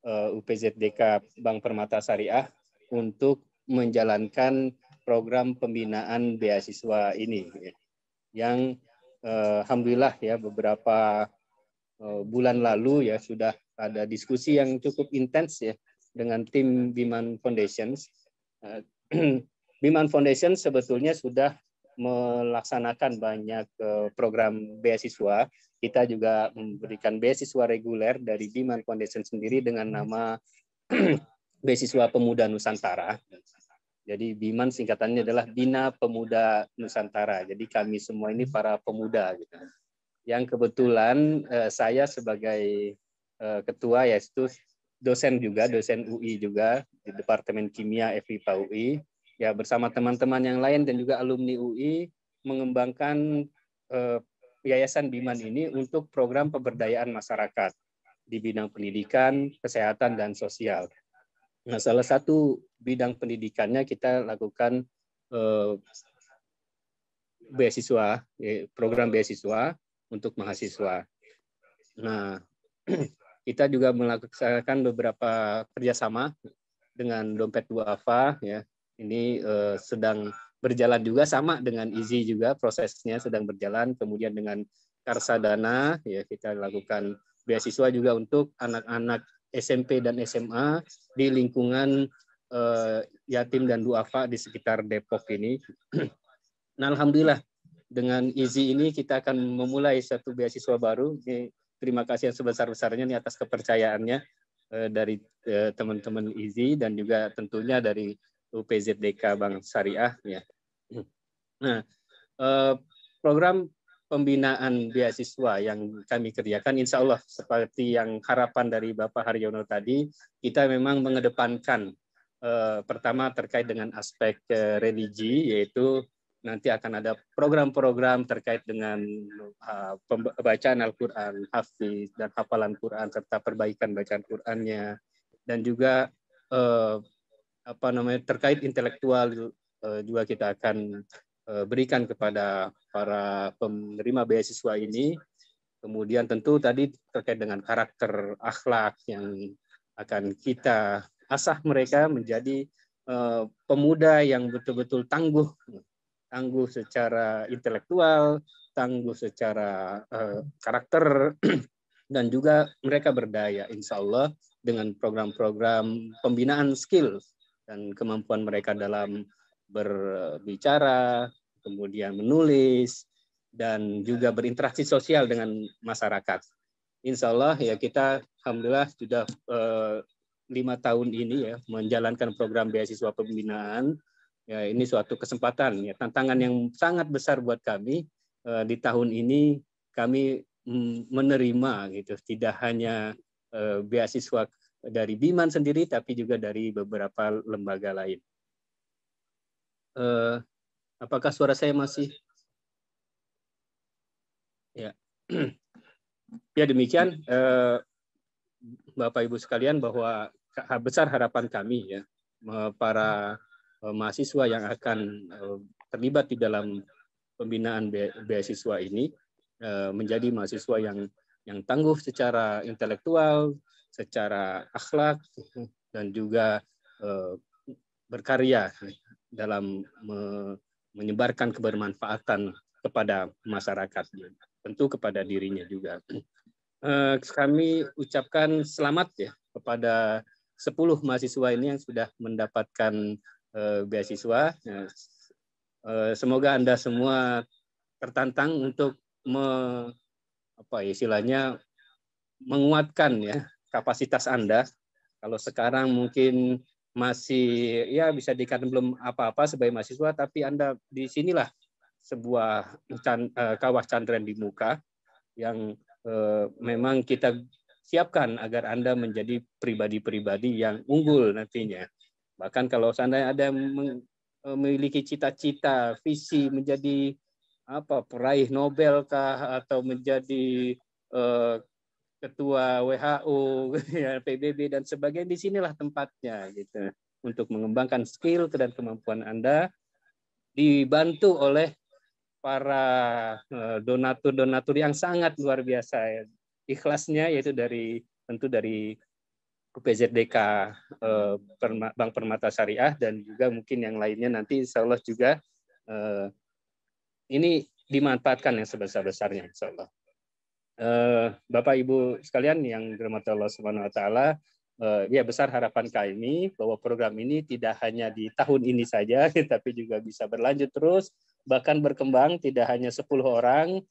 UPZDK Bank Permata Syariah untuk menjalankan program pembinaan beasiswa ini, ya, yang alhamdulillah ya beberapa bulan lalu ya sudah ada diskusi yang cukup intens ya dengan tim Biman Foundation. Biman Foundation sebetulnya sudah melaksanakan banyak program beasiswa. Kita juga memberikan beasiswa reguler dari Biman Foundation sendiri dengan nama Beasiswa Pemuda Nusantara. Jadi Biman singkatannya adalah Bina Pemuda Nusantara. Jadi kami semua ini para pemuda gitu. Yang kebetulan saya sebagai ketua yaitu dosen juga, dosen UI juga di Departemen Kimia FIPA UI, ya bersama teman-teman yang lain dan juga alumni UI mengembangkan Yayasan Biman ini untuk program pemberdayaan masyarakat di bidang pendidikan, kesehatan, dan sosial. Nah, salah satu bidang pendidikannya kita lakukan beasiswa, program beasiswa untuk mahasiswa. Nah, kita juga melakukan beberapa kerjasama dengan Dompet Duafa, ya. Ini sedang berjalan juga sama dengan IZI juga prosesnya sedang berjalan. Kemudian dengan Karsadana, ya kita lakukan beasiswa juga untuk anak-anak SMP dan SMA di lingkungan yatim dan duafa di sekitar Depok ini. Nah, alhamdulillah dengan IZI ini kita akan memulai satu beasiswa baru. Terima kasih yang sebesar-besarnya nih atas kepercayaannya dari teman-teman IZI dan juga tentunya dari UPZDK Bank Syariah. Ya. Nah, program pembinaan beasiswa yang kami kerjakan, insya Allah seperti yang harapan dari Bapak Haryono tadi, kita memang mengedepankan pertama terkait dengan aspek religi, yaitu nanti akan ada program-program terkait dengan bacaan Al-Quran, hafiz dan hafalan Quran serta perbaikan bacaan Qurannya, dan juga terkait intelektual juga kita akan berikan kepada para penerima beasiswa ini. Kemudian tentu tadi terkait dengan karakter akhlak yang akan kita asah mereka menjadi pemuda yang betul-betul tangguh secara intelektual, tangguh secara karakter, dan juga mereka berdaya, insya Allah, dengan program-program pembinaan skill dan kemampuan mereka dalam berbicara, kemudian menulis, dan juga berinteraksi sosial dengan masyarakat. Insya Allah ya kita alhamdulillah sudah 5 tahun ini ya menjalankan program beasiswa pembinaan. Ya, ini suatu kesempatan, ya, tantangan yang sangat besar buat kami di tahun ini. Kami menerima gitu, tidak hanya beasiswa dari Biman sendiri, tapi juga dari beberapa lembaga lain. Apakah suara saya masih? Ya, ya demikian, Bapak Ibu sekalian, bahwa besar harapan kami ya para mahasiswa yang akan terlibat di dalam pembinaan beasiswa ini menjadi mahasiswa yang tangguh secara intelektual, secara akhlak, dan juga berkarya dalam menyebarkan kebermanfaatan kepada masyarakat, tentu kepada dirinya juga. Kami ucapkan selamat ya kepada 10 mahasiswa ini yang sudah mendapatkan beasiswa. Semoga Anda semua tertantang untuk menguatkan ya kapasitas Anda. Kalau sekarang mungkin masih ya bisa dikatakan belum apa-apa sebagai mahasiswa, tapi Anda di sinilah sebuah kawah candran di muka yang memang kita siapkan agar Anda menjadi pribadi-pribadi yang unggul nantinya. Bahkan kalau seandainya ada memiliki cita-cita, visi menjadi peraih Nobel kah, atau menjadi ketua WHO, ya, PBB dan sebagainya, disinilah tempatnya gitu untuk mengembangkan skill dan kemampuan Anda, dibantu oleh para donatur-donatur yang sangat luar biasa ya. Ikhlasnya yaitu tentu dari UPZDK, Bank Permata Syariah, dan juga mungkin yang lainnya nanti insya Allah juga ini dimanfaatkan yang sebesar-besarnya insya Allah. Bapak Ibu sekalian yang dirahmati Allah Subhanahu wa taala, ya besar harapan kami bahwa program ini tidak hanya di tahun ini saja tapi juga bisa berlanjut terus, bahkan berkembang, tidak hanya 10 orang,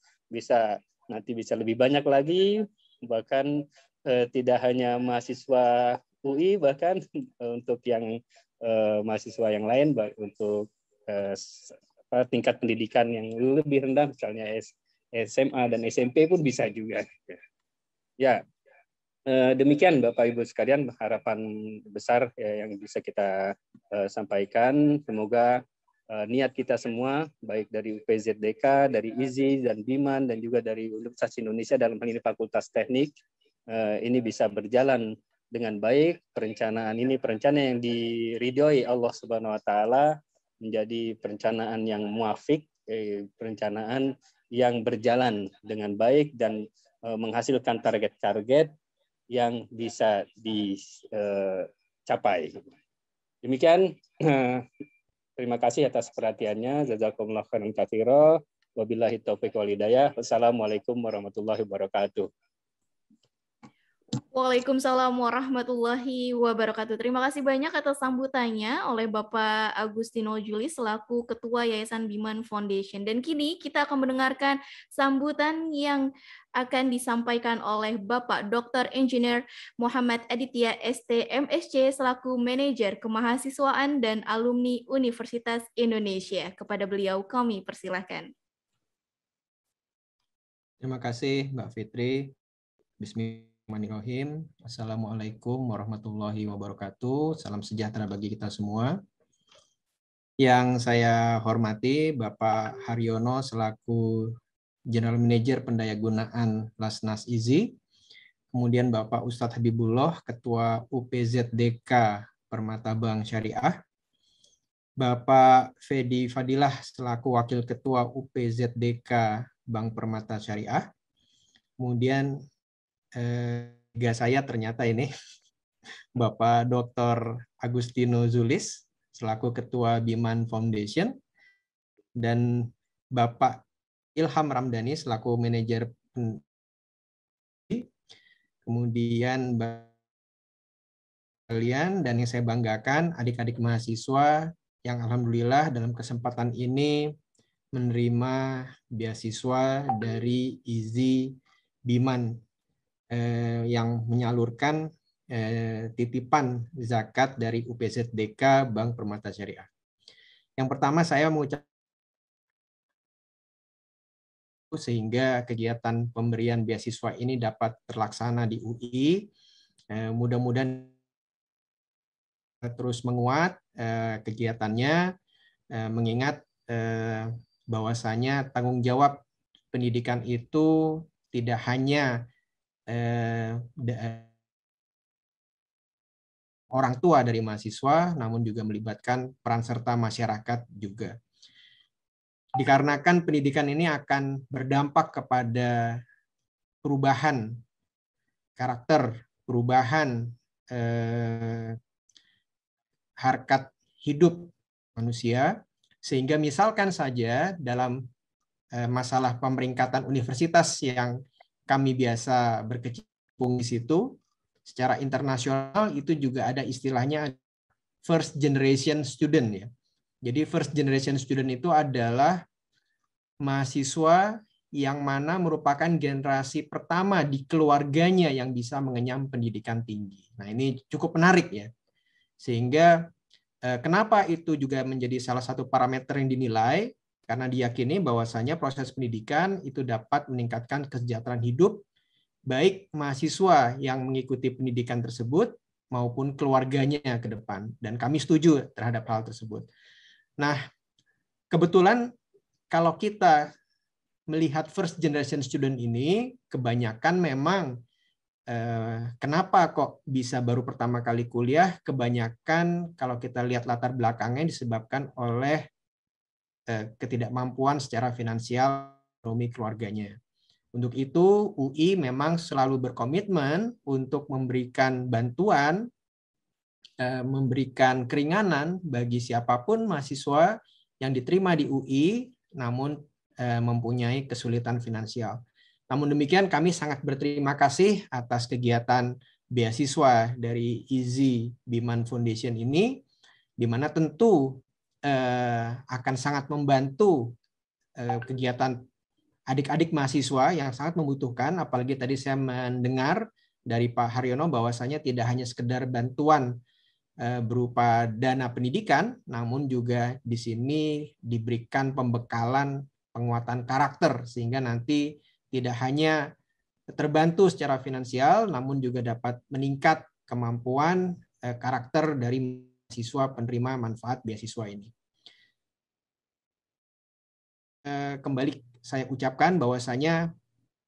nanti bisa lebih banyak lagi, bahkan tidak hanya mahasiswa UI, bahkan untuk yang mahasiswa yang lain, untuk tingkat pendidikan yang lebih rendah misalnya SMA dan SMP pun bisa juga. Ya, demikian Bapak Ibu sekalian harapan besar ya, yang bisa kita sampaikan. Semoga niat kita semua, baik dari UPZDK, dari IZI dan BIMAN, dan juga dari Universitas Indonesia dalam hal ini Fakultas Teknik, ini bisa berjalan dengan baik. Perencanaan ini perencanaan yang diridhoi Allah Subhanahu wa taala, menjadi perencanaan yang muafik, perencanaan yang berjalan dengan baik dan menghasilkan target-target yang bisa dicapai. Demikian, terima kasih atas perhatiannya. Jazakumullah khairan katsira. Wabillahi taufiq wal hidayah. Wassalamualaikum warahmatullahi wabarakatuh. Waalaikumsalam warahmatullahi wabarakatuh. Terima kasih banyak atas sambutannya oleh Bapak Agustino Julius selaku Ketua Yayasan BIMAN Foundation. Dan kini kita akan mendengarkan sambutan yang akan disampaikan oleh Bapak Dr. Engineer Muhammad Aditya ST MSc selaku Manajer Kemahasiswaan dan Alumni Universitas Indonesia. Kepada beliau kami persilahkan. Terima kasih Mbak Fitri. Bismillahirrahmanirrahim. Assalamualaikum warahmatullahi wabarakatuh. Salam sejahtera bagi kita semua. Yang saya hormati Bapak Haryono selaku General Manager Pendayagunaan Lasnas IZI. Kemudian Bapak Ustadz Habibullah, Ketua UPZDK Permata Bank Syariah. Bapak Fedi Fadilah selaku Wakil Ketua UPZDK Bank Permata Syariah. Kemudian saya ternyata ini Bapak Dr. Agustino Zulis selaku Ketua BIMAN Foundation, dan Bapak Ilham Ramdhani selaku Manajer. Kemudian kalian dan yang saya banggakan adik-adik mahasiswa yang alhamdulillah dalam kesempatan ini menerima beasiswa dari IZI BIMAN yang menyalurkan titipan zakat dari UPZDK Bank Permata Syariah. Yang pertama saya mengucapkan sehingga kegiatan pemberian beasiswa ini dapat terlaksana di UI. Mudah-mudahan terus menguat kegiatannya, mengingat bahwasanya tanggung jawab pendidikan itu tidak hanya orang tua dari mahasiswa, namun juga melibatkan peran serta masyarakat juga. Dikarenakan pendidikan ini akan berdampak kepada perubahan karakter, perubahan harkat hidup manusia, sehingga misalkan saja dalam masalah pemeringkatan universitas yang kami biasa berkecimpung di situ, secara internasional itu juga ada istilahnya first generation student ya. Jadi first generation student itu adalah mahasiswa yang mana merupakan generasi pertama di keluarganya yang bisa mengenyam pendidikan tinggi. Nah, ini cukup menarik ya. Sehingga kenapa itu juga menjadi salah satu parameter yang dinilai? Karena diyakini bahwasanya proses pendidikan itu dapat meningkatkan kesejahteraan hidup baik mahasiswa yang mengikuti pendidikan tersebut maupun keluarganya ke depan. Dan kami setuju terhadap hal tersebut. Nah, kebetulan kalau kita melihat first generation student ini, kebanyakan memang kenapa kok bisa baru pertama kali kuliah? Kebanyakan kalau kita lihat latar belakangnya disebabkan oleh ketidakmampuan secara finansial ekonomi keluarganya. Untuk itu, UI memang selalu berkomitmen untuk memberikan bantuan, memberikan keringanan bagi siapapun mahasiswa yang diterima di UI, namun mempunyai kesulitan finansial. Namun demikian, kami sangat berterima kasih atas kegiatan beasiswa dari Easy Biman Foundation ini, di mana tentu akan sangat membantu kegiatan adik-adik mahasiswa yang sangat membutuhkan, apalagi tadi saya mendengar dari Pak Haryono bahwasanya tidak hanya sekedar bantuan berupa dana pendidikan, namun juga di sini diberikan pembekalan penguatan karakter, sehingga nanti tidak hanya terbantu secara finansial, namun juga dapat meningkat kemampuan karakter dari mahasiswa penerima manfaat beasiswa ini. Kembali saya ucapkan bahwasanya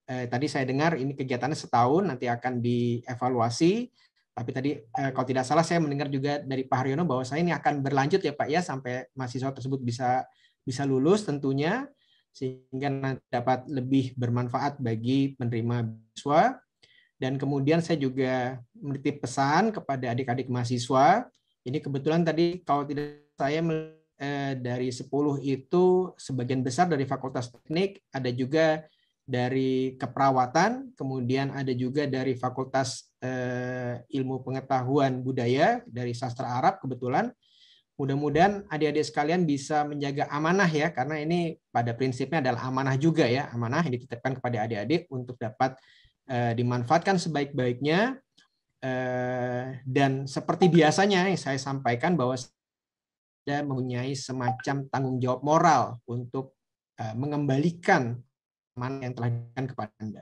tadi saya dengar ini kegiatannya setahun, nanti akan dievaluasi. Tapi tadi kalau tidak salah saya mendengar juga dari Pak Haryono bahwasanya ini akan berlanjut ya Pak ya, sampai mahasiswa tersebut bisa lulus tentunya, sehingga nanti dapat lebih bermanfaat bagi penerima beasiswa. Dan kemudian saya juga menitip pesan kepada adik-adik mahasiswa. Ini kebetulan tadi kalau tidak saya dari 10 itu sebagian besar dari Fakultas Teknik, ada juga dari keperawatan, kemudian ada juga dari Fakultas Ilmu Pengetahuan Budaya, dari Sastra Arab kebetulan. Mudah-mudahan adik-adik sekalian bisa menjaga amanah ya, karena ini pada prinsipnya adalah amanah juga ya, amanah yang dititipkan kepada adik-adik untuk dapat dimanfaatkan sebaik-baiknya. Dan seperti biasanya yang saya sampaikan bahwa mempunyai semacam tanggung jawab moral untuk mengembalikan mana yang telah diberikan kepada Anda.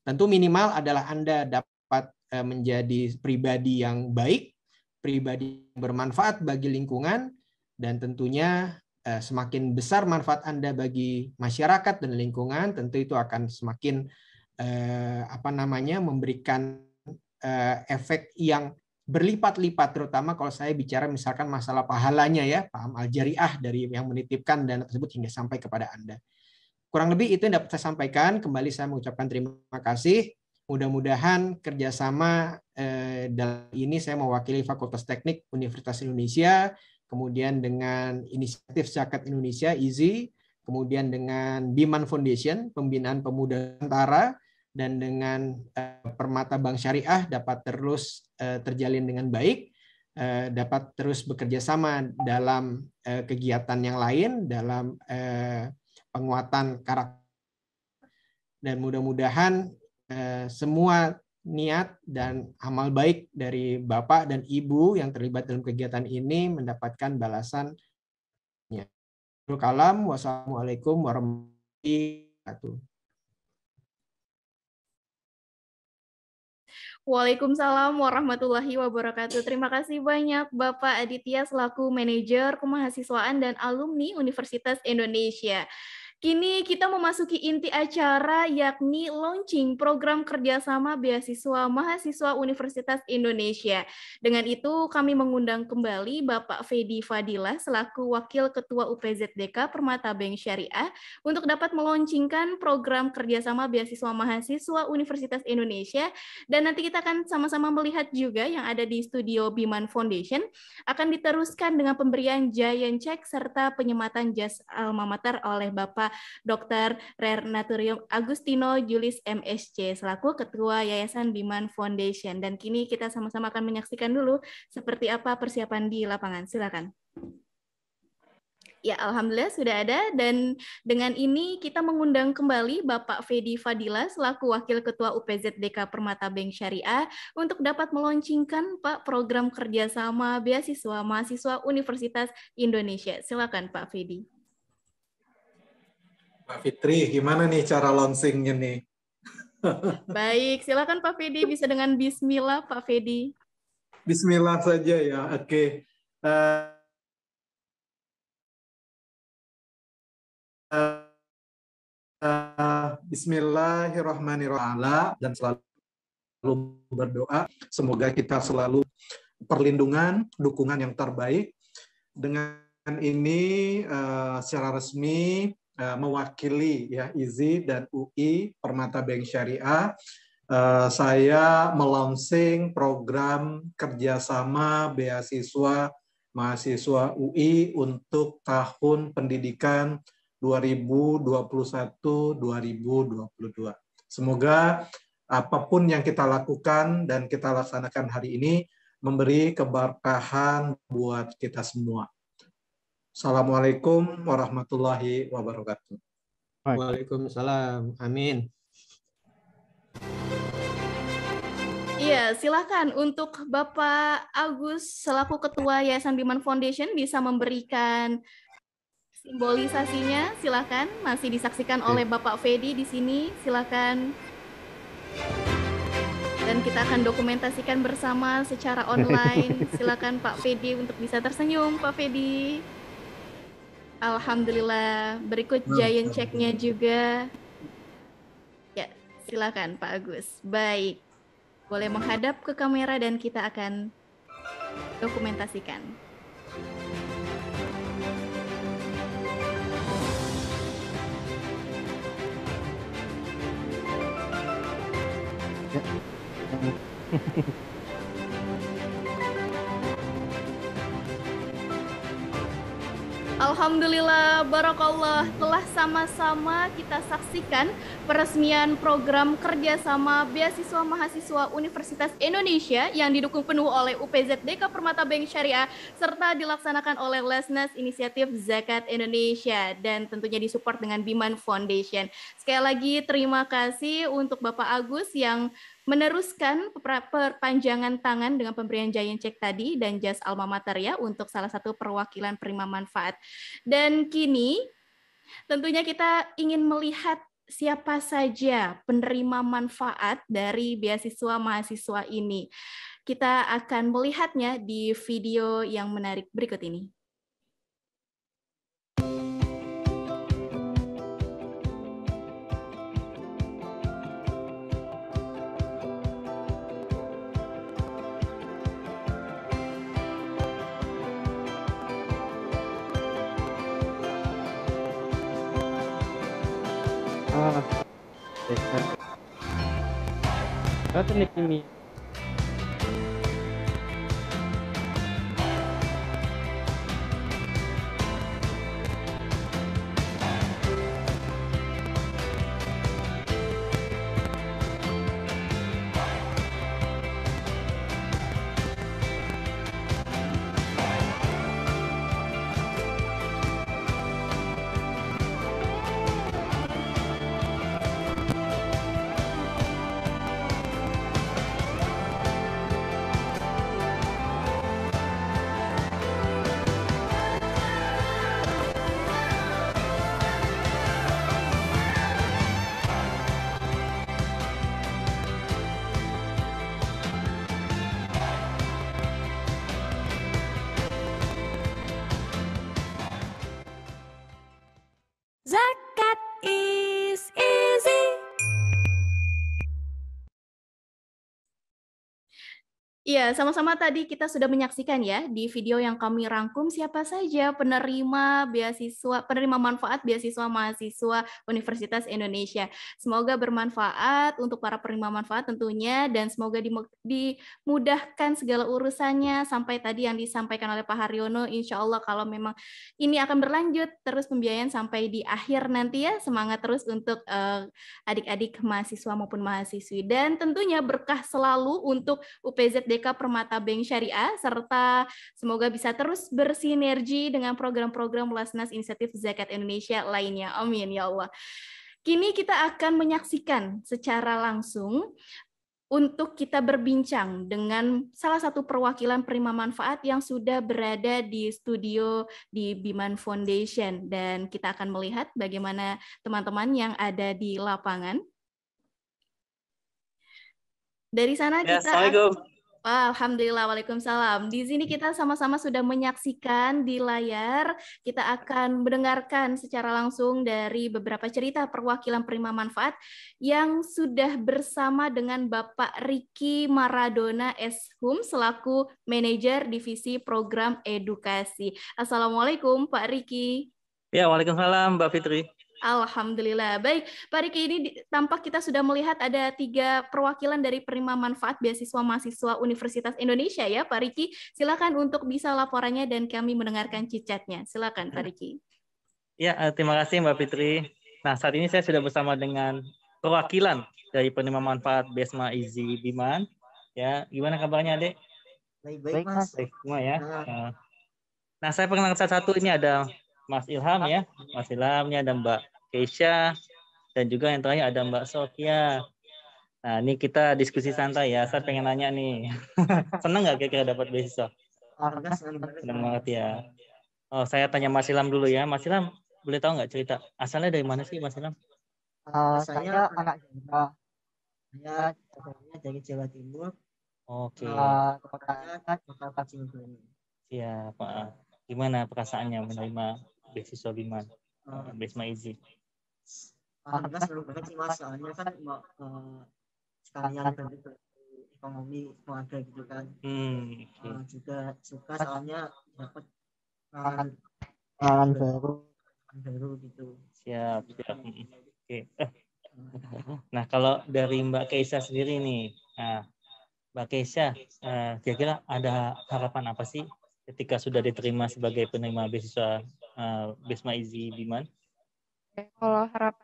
Tentu minimal adalah Anda dapat menjadi pribadi yang baik, pribadi yang bermanfaat bagi lingkungan, dan tentunya semakin besar manfaat Anda bagi masyarakat dan lingkungan, tentu itu akan semakin memberikan efek yang berlipat-lipat, terutama kalau saya bicara misalkan masalah pahalanya ya, paham al-jariah dari yang menitipkan dana tersebut hingga sampai kepada Anda. Kurang lebih itu yang dapat saya sampaikan. Kembali saya mengucapkan terima kasih. Mudah-mudahan kerjasama dalam ini saya mewakili Fakultas Teknik Universitas Indonesia, kemudian dengan inisiatif Zakat Indonesia, Easy, kemudian dengan Biman Foundation, Pembinaan Pemuda Nusantara, dan dengan Permata Bank Syariah dapat terus terjalin dengan baik, dapat terus bekerja sama dalam kegiatan yang lain, dalam penguatan karakter, dan mudah-mudahan semua niat dan amal baik dari Bapak dan Ibu yang terlibat dalam kegiatan ini mendapatkan balasan. Kalam, wassalamualaikum warahmatullahi wabarakatuh. Waalaikumsalam warahmatullahi wabarakatuh. Terima kasih banyak Bapak Aditya selaku manajer kemahasiswaan dan alumni Universitas Indonesia. Kini kita memasuki inti acara, yakni launching program kerjasama beasiswa mahasiswa Universitas Indonesia. Dengan itu, kami mengundang kembali Bapak Fedi Fadilah selaku Wakil Ketua UPZDK Permata Bank Syariah untuk dapat meluncurkan program kerjasama beasiswa mahasiswa Universitas Indonesia. Dan nanti kita akan sama-sama melihat juga yang ada di studio Biman Foundation akan diteruskan dengan pemberian giant check serta penyematan jas alma mater oleh Bapak Dr. Rernaturium Agustino Julis MSc selaku Ketua Yayasan Biman Foundation. Dan kini kita sama-sama akan menyaksikan dulu seperti apa persiapan di lapangan. Silakan. Ya, alhamdulillah sudah ada, dan dengan ini kita mengundang kembali Bapak Fedi Fadilah selaku Wakil Ketua UPZDK Permata Bank Syariah untuk dapat meluncurkan Pak program kerjasama beasiswa mahasiswa Universitas Indonesia. Silakan Pak Fedi. Pak Fitri, gimana nih cara launching-nya nih? Baik, silakan Pak Fedi, bisa dengan bismillah Pak Fedi. Bismillah saja ya, oke. Bismillahirrahmanirrahim dan selalu berdoa semoga kita selalu perlindungan, dukungan yang terbaik. Dengan ini secara resmi mewakili ya IZI dan UI Permata Bank Syariah, saya melaunching program kerjasama beasiswa mahasiswa UI untuk tahun pendidikan 2021-2022. Semoga apapun yang kita lakukan dan kita laksanakan hari ini memberi keberkahan buat kita semua. Assalamualaikum warahmatullahi wabarakatuh. Waalaikumsalam. Amin. Iya, silakan untuk Bapak Agus selaku Ketua Yayasan Biman Foundation bisa memberikan simbolisasinya. Silakan, masih disaksikan oleh Bapak Fedi di sini. Silakan. Dan kita akan dokumentasikan bersama secara online. Silakan Pak Fedi untuk bisa tersenyum, Pak Fedi. Alhamdulillah. Berikut giant check-nya juga. Ya, silakan Pak Agus. Baik. Boleh menghadap ke kamera dan kita akan dokumentasikan. Alhamdulillah, barakallah, telah sama-sama kita saksikan peresmian program kerjasama beasiswa mahasiswa Universitas Indonesia yang didukung penuh oleh UPZDK Permata Bank Syariah serta dilaksanakan oleh Lesnas Inisiatif Zakat Indonesia dan tentunya disupport dengan Biman Foundation. Sekali lagi terima kasih untuk Bapak Agus yang meneruskan perpanjangan tangan dengan pemberian giant check tadi dan jas alma mater ya untuk salah satu perwakilan penerima manfaat. Dan kini tentunya kita ingin melihat siapa saja penerima manfaat dari beasiswa mahasiswa ini. Kita akan melihatnya di video yang menarik berikut ini. Teknik ini. Zakat is easy. Iya, sama-sama tadi kita sudah menyaksikan ya di video yang kami rangkum siapa saja penerima beasiswa, penerima manfaat beasiswa mahasiswa Universitas Indonesia. Semoga bermanfaat untuk para penerima manfaat tentunya dan semoga dimudahkan segala urusannya sampai tadi yang disampaikan oleh Pak Haryono. Insya Allah kalau memang ini akan berlanjut terus pembiayaan sampai di akhir nanti ya, semangat terus untuk adik-adik mahasiswa maupun mahasiswi dan tentunya berkah selalu untuk UPZDK Permata Bank Syariah serta semoga bisa terus bersinergi dengan program-program Lesnas Inisiatif Zakat Indonesia lainnya. Amin ya Allah. Kini kita akan menyaksikan secara langsung untuk kita berbincang dengan salah satu perwakilan penerima manfaat yang sudah berada di studio di Biman Foundation dan kita akan melihat bagaimana teman-teman yang ada di lapangan. Dari sana Ya, kita Assalamualaikum. Alhamdulillah, waalaikumsalam. Di sini kita sama-sama sudah menyaksikan di layar. Kita akan mendengarkan secara langsung dari beberapa cerita perwakilan penerima manfaat yang sudah bersama dengan Bapak Ricky Maradona S.Hum selaku manajer divisi program edukasi. Assalamualaikum, Pak Ricky. Ya, waalaikumsalam, Mbak Fitri. Alhamdulillah. Baik, Pak Riki, ini tampak kita sudah melihat ada 3 perwakilan dari penerima manfaat beasiswa mahasiswa Universitas Indonesia ya, Pak Riki. Silakan untuk bisa laporannya dan kami mendengarkan cicatnya. Silakan, Pak Riki. Ya, terima kasih Mbak Fitri. Nah, saat ini saya sudah bersama dengan perwakilan dari penerima manfaat BESMA Izi Biman. Ya, gimana kabarnya, Dek? Baik, Mas. Baik semua ya. Nah, saya perkenalkan satu ini ada Mas Ilham ya. Mas Ilham, ini ada Mbak Keisha, dan juga yang terakhir ada Mbak Sofia. Nah, ini kita diskusi santai ya. Saya pengen nanya nih, senang nggak kira-kira dapat beasiswa? Senang banget ya. Oh, saya tanya Mas Ilham dulu ya. Mas Ilham, boleh tahu nggak cerita asalnya dari mana sih Mas Ilham? Saya anak Jawa. Saya asalnya dari Jawa Timur. Oke. Kotanya Jakarta Cibubur. Siap. Gimana perasaannya menerima beasiswa Biman, BESMA Izi? Alhamdulillah seru banget sih Mas. Soalnya kan sekalian bentuk ekonomi keluarga gitu kan. Juga suka soalnya dapat pengalaman baru gitu. Siap. Oke. Nah, kalau dari Mbak Keisha sendiri nih, Mbak Keisha, kira-kira ada harapan apa sih ketika sudah diterima sebagai penerima beasiswa BESMA Izi Biman? Kalau harapan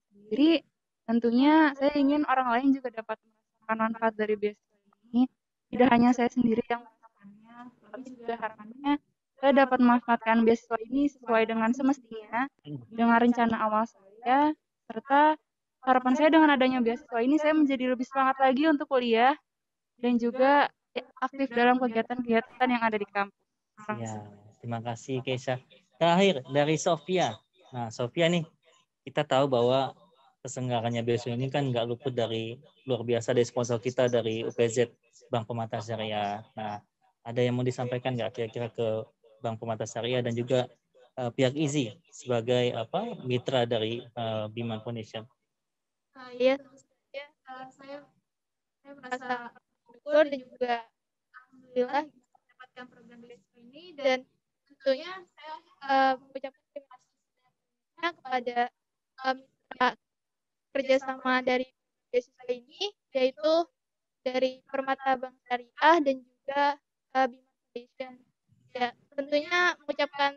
sendiri, tentunya saya ingin orang lain juga dapat merasakan manfaat dari beasiswa ini. Tidak hanya saya sendiri yang merasakannya, tapi juga harapannya saya dapat memanfaatkan beasiswa ini sesuai dengan semestinya, dengan rencana awal saya, serta harapan saya dengan adanya beasiswa ini saya menjadi lebih semangat lagi untuk kuliah dan juga aktif dalam kegiatan-kegiatan yang ada di kampus. Ya, terima kasih Keisha. Terakhir dari Sofia. Nah, Sofia nih, kita tahu bahwa terselenggaranya beasiswa ini kan nggak luput dari luar biasa dari sponsor kita dari UPZ Bank Permata Syariah. Nah, ada yang mau disampaikan nggak kira-kira ke Bank Permata Syariah dan juga pihak Izi sebagai mitra dari Biman Foundation? Ya, saya merasa bersyukur dan juga alhamdulillah mendapatkan program beasiswa ini, dan tentunya saya mengucapkan terima kasih kepada mitra kerjasama dari beasiswa ini, yaitu dari Permata Bank Syariah dan juga Biman Foundation. Ya, tentunya mengucapkan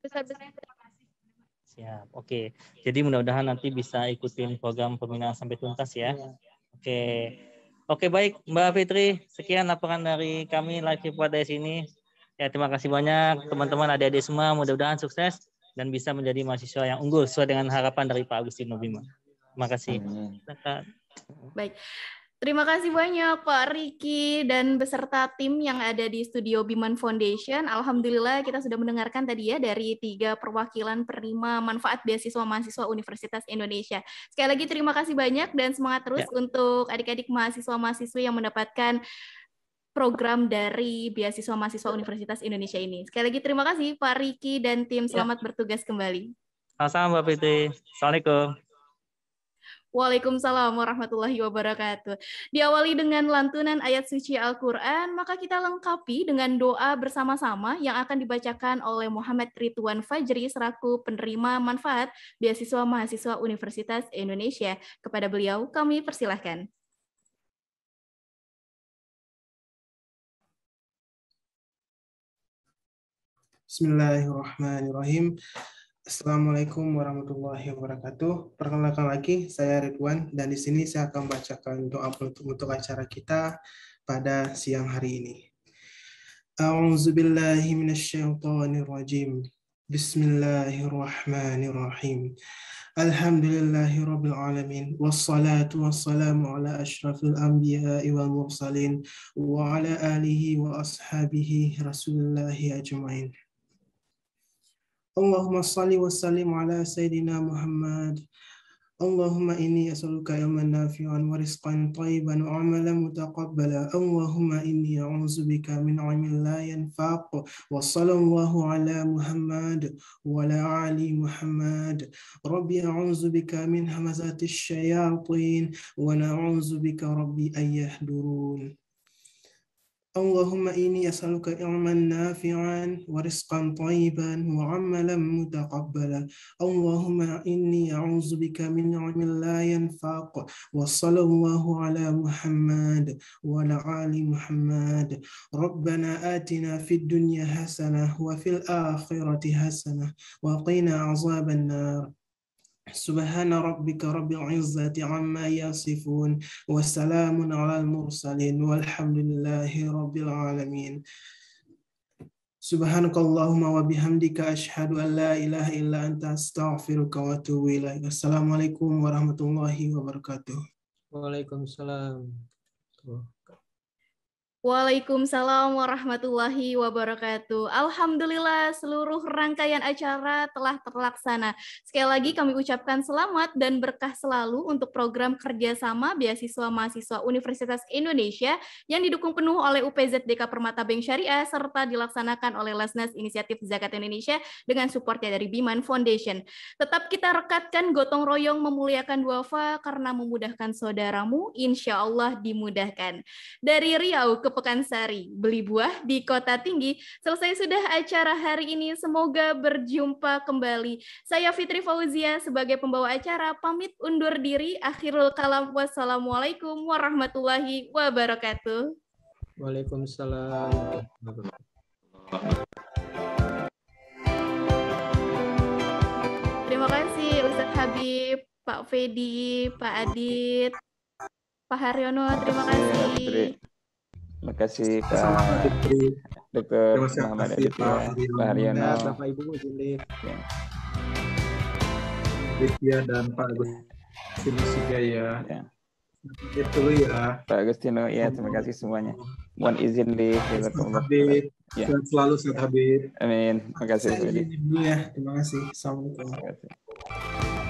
besar-besar terima kasih. Siap, oke. Jadi mudah-mudahan nanti bisa ikutin program pembinaan sampai tuntas ya. Oke, baik Mbak Fitri, sekian laporan dari kami live report dari sini. Ya, terima kasih banyak teman-teman adik-adik semua, mudah-mudahan sukses dan bisa menjadi mahasiswa yang unggul sesuai dengan harapan dari Pak Agustino Bima. Terima kasih. Baik. Terima kasih banyak Pak Riki dan beserta tim yang ada di studio Biman Foundation. Alhamdulillah kita sudah mendengarkan tadi ya dari 3 perwakilan penerima manfaat beasiswa mahasiswa Universitas Indonesia. Sekali lagi terima kasih banyak dan semangat terus untuk adik-adik mahasiswa-mahasiswi yang mendapatkan program dari beasiswa mahasiswa Universitas Indonesia ini. Sekali lagi terima kasih Pak Riki dan tim, selamat bertugas kembali. Sama-sama Mbak Fitri. Assalamualaikum. Waalaikumsalam warahmatullahi wabarakatuh. Diawali dengan lantunan ayat suci Al-Quran, maka kita lengkapi dengan doa bersama-sama yang akan dibacakan oleh Muhammad Ridwan Fajri selaku penerima manfaat beasiswa mahasiswa Universitas Indonesia. Kepada beliau kami persilahkan. Bismillahirrahmanirrahim. Assalamualaikum warahmatullahi wabarakatuh. Perkenalkan lagi, saya Ridwan dan di sini saya akan bacakan doa untuk acara kita pada siang hari ini. A'udzubillahi minasyaitonirrajim. Bismillahirrahmanirrahim. Alhamdulillahirabbil alamin wassalatu wassalamu ala asyrafil anbiya'i wal mursalin wa ala alihi wa ashabihi rasulillahi ajmain. Allahumma salli wa sallim ala Sayyidina Muhammad اللهم إني أسألك علما نافعا ورزقا طيبا وعملا متقبلا اللهم إني أعوذ بك من علم لا ينفع وصلى الله على محمد وعلى آل محمد ربي أعوذ بك من همزات الشياطين ونعوذ بك ربي أن يحضرون اللهم إني أسألك علما نافعا ورزقا طيبا وعملا متقبلا اللهم إني أعوذ بك من علم لا ينفع وصلى الله على محمد وعلى آل محمد ربنا آتنا في الدنيا حسنة وفي الآخرة حسنة وقنا عذاب النار سبحان ربك رب العزة عما يصفون وسلام على المرسلين والحمد لله رب العالمين سبحانك اللهم وبحمدك أشهد أن لا إله إلا أنت أستغفرك وأتوب إليك السلام عليكم ورحمة الله وبركاته. Waalaikumsalam. Waalaikumsalam warahmatullahi wabarakatuh. Alhamdulillah seluruh rangkaian acara telah terlaksana. Sekali lagi kami ucapkan selamat dan berkah selalu untuk program kerjasama beasiswa mahasiswa Universitas Indonesia yang didukung penuh oleh UPZDK Permata Bank Syariah serta dilaksanakan oleh Lasnas Inisiatif Zakat Indonesia dengan supportnya dari Biman Foundation. Tetap kita rekatkan gotong royong memuliakan duafa karena memudahkan saudaramu, insya Allah dimudahkan. Dari Riau ke Pekansari, beli buah di Kota Tinggi. Selesai sudah acara hari ini, semoga berjumpa kembali. Saya Fitri Fauzia sebagai pembawa acara, pamit undur diri. Akhirul kalam, wassalamualaikum warahmatullahi wabarakatuh. Waalaikumsalam. Terima kasih Ustadz Habib, Pak Fedi, Pak Adit, Pak Haryono, terima kasih. Terima kasih Kak Dr. Muhammad Adit, Pak Haryono, Bapak Ibu Junli, Ditya dan Pak Agustinus juga ya. Itu ya. Pak Agustino, ya terima kasih semuanya. Mohon izin di Habib, selalu sehat Habib. Amin. Terima kasih. Terima kasih. Assalamualaikum.